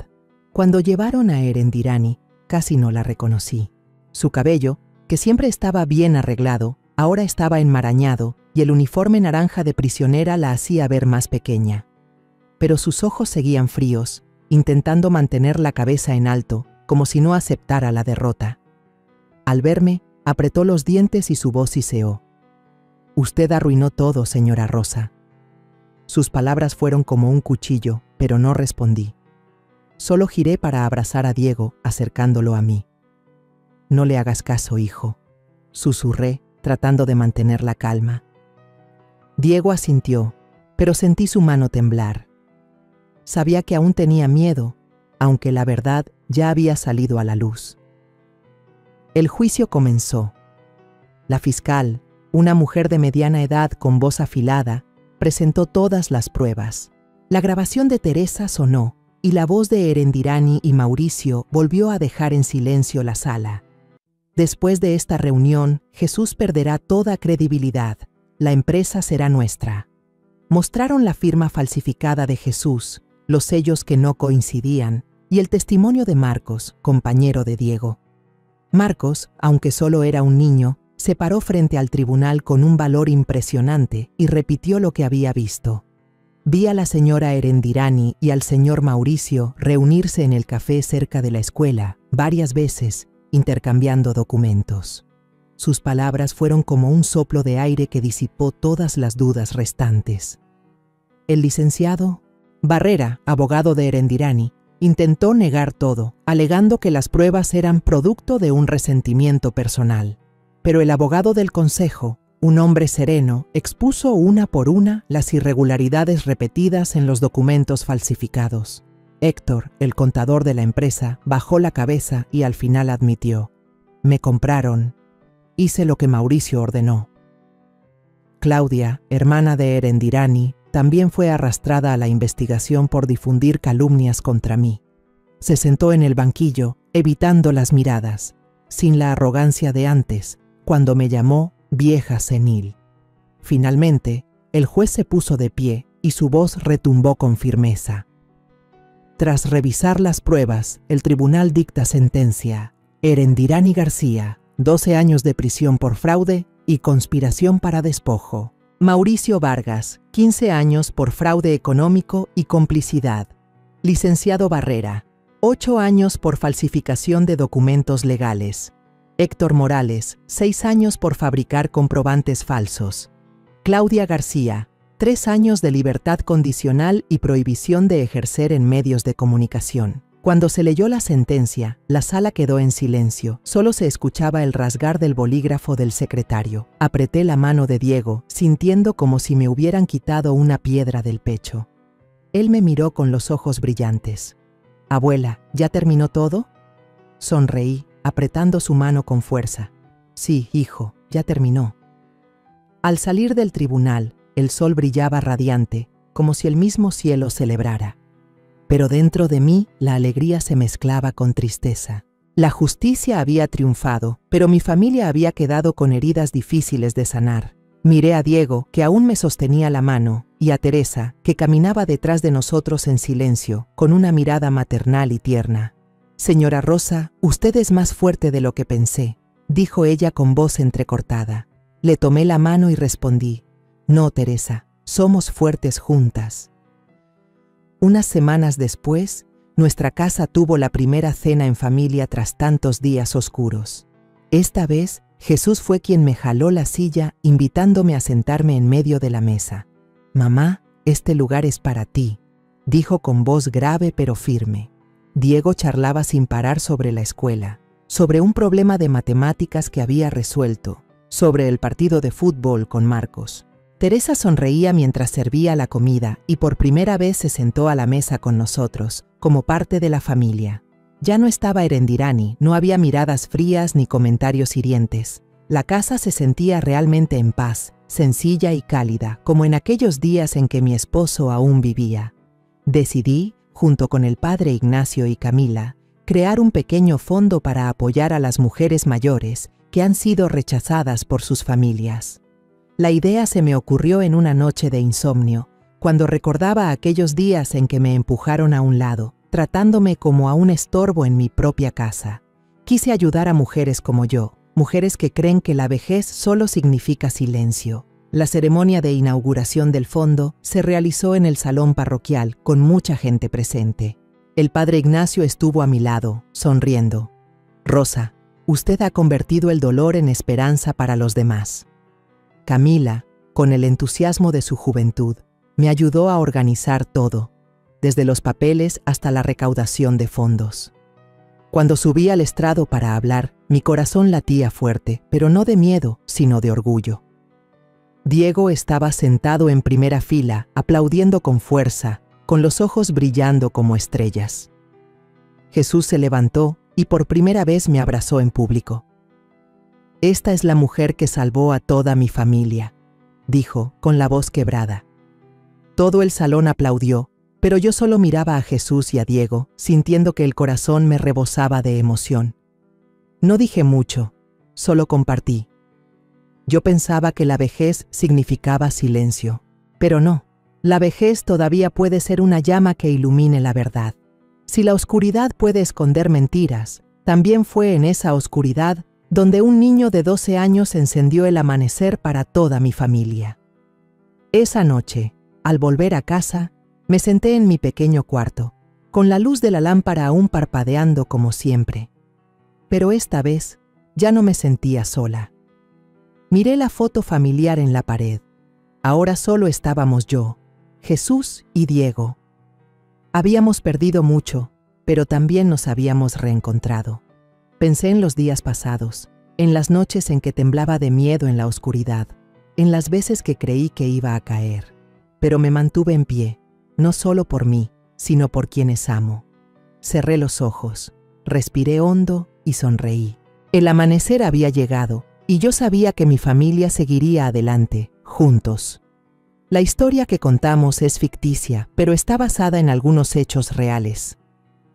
A: Cuando llevaron a Erendirani, casi no la reconocí. Su cabello, que siempre estaba bien arreglado, ahora estaba enmarañado y el uniforme naranja de prisionera la hacía ver más pequeña. Pero sus ojos seguían fríos, intentando mantener la cabeza en alto, como si no aceptara la derrota. Al verme, apretó los dientes y su voz siseó: «Usted arruinó todo, señora Rosa». Sus palabras fueron como un cuchillo, pero no respondí. Solo giré para abrazar a Diego, acercándolo a mí. «No le hagas caso, hijo», susurré, tratando de mantener la calma. Diego asintió, pero sentí su mano temblar. Sabía que aún tenía miedo, aunque la verdad ya había salido a la luz. El juicio comenzó. La fiscal, una mujer de mediana edad con voz afilada, presentó todas las pruebas. La grabación de Teresa sonó, y la voz de Erendirani y Mauricio volvió a dejar en silencio la sala. Después de esta reunión, Jesús perderá toda credibilidad. La empresa será nuestra. Mostraron la firma falsificada de Jesús, los sellos que no coincidían, y el testimonio de Marcos, compañero de Diego. Marcos, aunque solo era un niño, se paró frente al tribunal con un valor impresionante y repitió lo que había visto. Vi a la señora Erendirani y al señor Mauricio reunirse en el café cerca de la escuela varias veces, intercambiando documentos. Sus palabras fueron como un soplo de aire que disipó todas las dudas restantes. El licenciado Barrera, abogado de Erendirani, intentó negar todo, alegando que las pruebas eran producto de un resentimiento personal. Pero el abogado del consejo, un hombre sereno, expuso una por una las irregularidades repetidas en los documentos falsificados. Héctor, el contador de la empresa, bajó la cabeza y al final admitió: «Me compraron. Hice lo que Mauricio ordenó». Claudia, hermana de Erendirani, también fue arrastrada a la investigación por difundir calumnias contra mí. Se sentó en el banquillo, evitando las miradas, sin la arrogancia de antes, cuando me llamó vieja senil. Finalmente, El juez se puso de pie y su voz retumbó con firmeza. Tras revisar las pruebas, el tribunal dicta sentencia. Erendirani García, 12 años de prisión por fraude y conspiración para despojo. Mauricio Vargas, 15 años por fraude económico y complicidad. Licenciado Barrera, 8 años por falsificación de documentos legales. Héctor Morales, 6 años por fabricar comprobantes falsos. Claudia García, 3 años de libertad condicional y prohibición de ejercer en medios de comunicación. Cuando se leyó la sentencia, la sala quedó en silencio. Solo se escuchaba el rasgar del bolígrafo del secretario. Apreté la mano de Diego, sintiendo como si me hubieran quitado una piedra del pecho. Él me miró con los ojos brillantes. «Abuela, ¿ya terminó todo?» Sonreí, apretando su mano con fuerza. «Sí, hijo, ya terminó». Al salir del tribunal, el sol brillaba radiante, como si el mismo cielo celebrara. Pero dentro de mí la alegría se mezclaba con tristeza. La justicia había triunfado, pero mi familia había quedado con heridas difíciles de sanar. Miré a Diego, que aún me sostenía la mano, y a Teresa, que caminaba detrás de nosotros en silencio, con una mirada maternal y tierna. «Señora Rosa, usted es más fuerte de lo que pensé», dijo ella con voz entrecortada. Le tomé la mano y respondí: «No, Teresa, somos fuertes juntas». Unas semanas después, nuestra casa tuvo la primera cena en familia tras tantos días oscuros. Esta vez, Jesús fue quien me jaló la silla, invitándome a sentarme en medio de la mesa. «Mamá, este lugar es para ti», dijo con voz grave pero firme. Diego charlaba sin parar sobre la escuela, sobre un problema de matemáticas que había resuelto, sobre el partido de fútbol con Marcos. Teresa sonreía mientras servía la comida y por primera vez se sentó a la mesa con nosotros, como parte de la familia. Ya no estaba Erendirani, no había miradas frías ni comentarios hirientes. La casa se sentía realmente en paz, sencilla y cálida, como en aquellos días en que mi esposo aún vivía. Decidí, junto con el padre Ignacio y Camila, crear un pequeño fondo para apoyar a las mujeres mayores que han sido rechazadas por sus familias. La idea se me ocurrió en una noche de insomnio, cuando recordaba aquellos días en que me empujaron a un lado, tratándome como a un estorbo en mi propia casa. Quise ayudar a mujeres como yo, mujeres que creen que la vejez solo significa silencio. La ceremonia de inauguración del fondo se realizó en el salón parroquial, con mucha gente presente. El padre Ignacio estuvo a mi lado, sonriendo. «Rosa, usted ha convertido el dolor en esperanza para los demás». Camila, con el entusiasmo de su juventud, me ayudó a organizar todo, desde los papeles hasta la recaudación de fondos. Cuando subí al estrado para hablar, mi corazón latía fuerte, pero no de miedo, sino de orgullo. Diego estaba sentado en primera fila, aplaudiendo con fuerza, con los ojos brillando como estrellas. Jesús se levantó y por primera vez me abrazó en público. «Esta es la mujer que salvó a toda mi familia», dijo, con la voz quebrada. Todo el salón aplaudió, pero yo solo miraba a Jesús y a Diego, sintiendo que el corazón me rebosaba de emoción. No dije mucho, solo compartí. Yo pensaba que la vejez significaba silencio, pero no. La vejez todavía puede ser una llama que ilumine la verdad. Si la oscuridad puede esconder mentiras, también fue en esa oscuridad donde un niño de 12 años encendió el amanecer para toda mi familia. Esa noche, al volver a casa, me senté en mi pequeño cuarto, con la luz de la lámpara aún parpadeando como siempre. Pero esta vez ya no me sentía sola. Miré la foto familiar en la pared. Ahora solo estábamos yo, Jesús y Diego. Habíamos perdido mucho, pero también nos habíamos reencontrado. Pensé en los días pasados, en las noches en que temblaba de miedo en la oscuridad, en las veces que creí que iba a caer. Pero me mantuve en pie, no solo por mí, sino por quienes amo. Cerré los ojos, respiré hondo y sonreí. El amanecer había llegado, y yo sabía que mi familia seguiría adelante, juntos. La historia que contamos es ficticia, pero está basada en algunos hechos reales.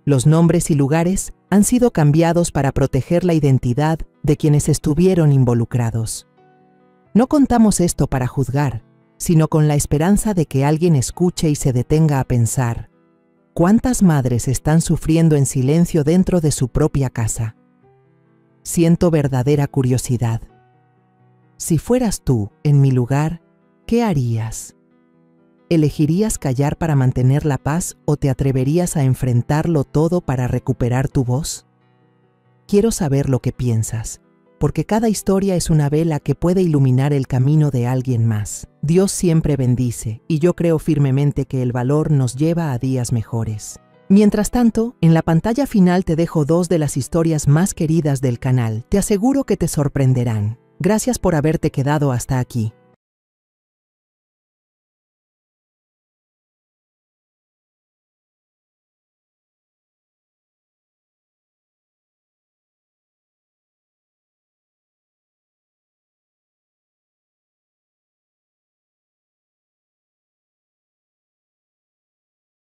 A: Los nombres y lugares han sido cambiados para proteger la identidad de quienes estuvieron involucrados. No contamos esto para juzgar, sino con la esperanza de que alguien escuche y se detenga a pensar: ¿cuántas madres están sufriendo en silencio dentro de su propia casa? Siento verdadera curiosidad. Si fueras tú en mi lugar, ¿qué harías? ¿Elegirías callar para mantener la paz o te atreverías a enfrentarlo todo para recuperar tu voz? Quiero saber lo que piensas, porque cada historia es una vela que puede iluminar el camino de alguien más. Dios siempre bendice, y yo creo firmemente que el valor nos lleva a días mejores. Mientras tanto, en la pantalla final te dejo 2 de las historias más queridas del canal. Te aseguro que te sorprenderán. Gracias por haberte quedado hasta aquí.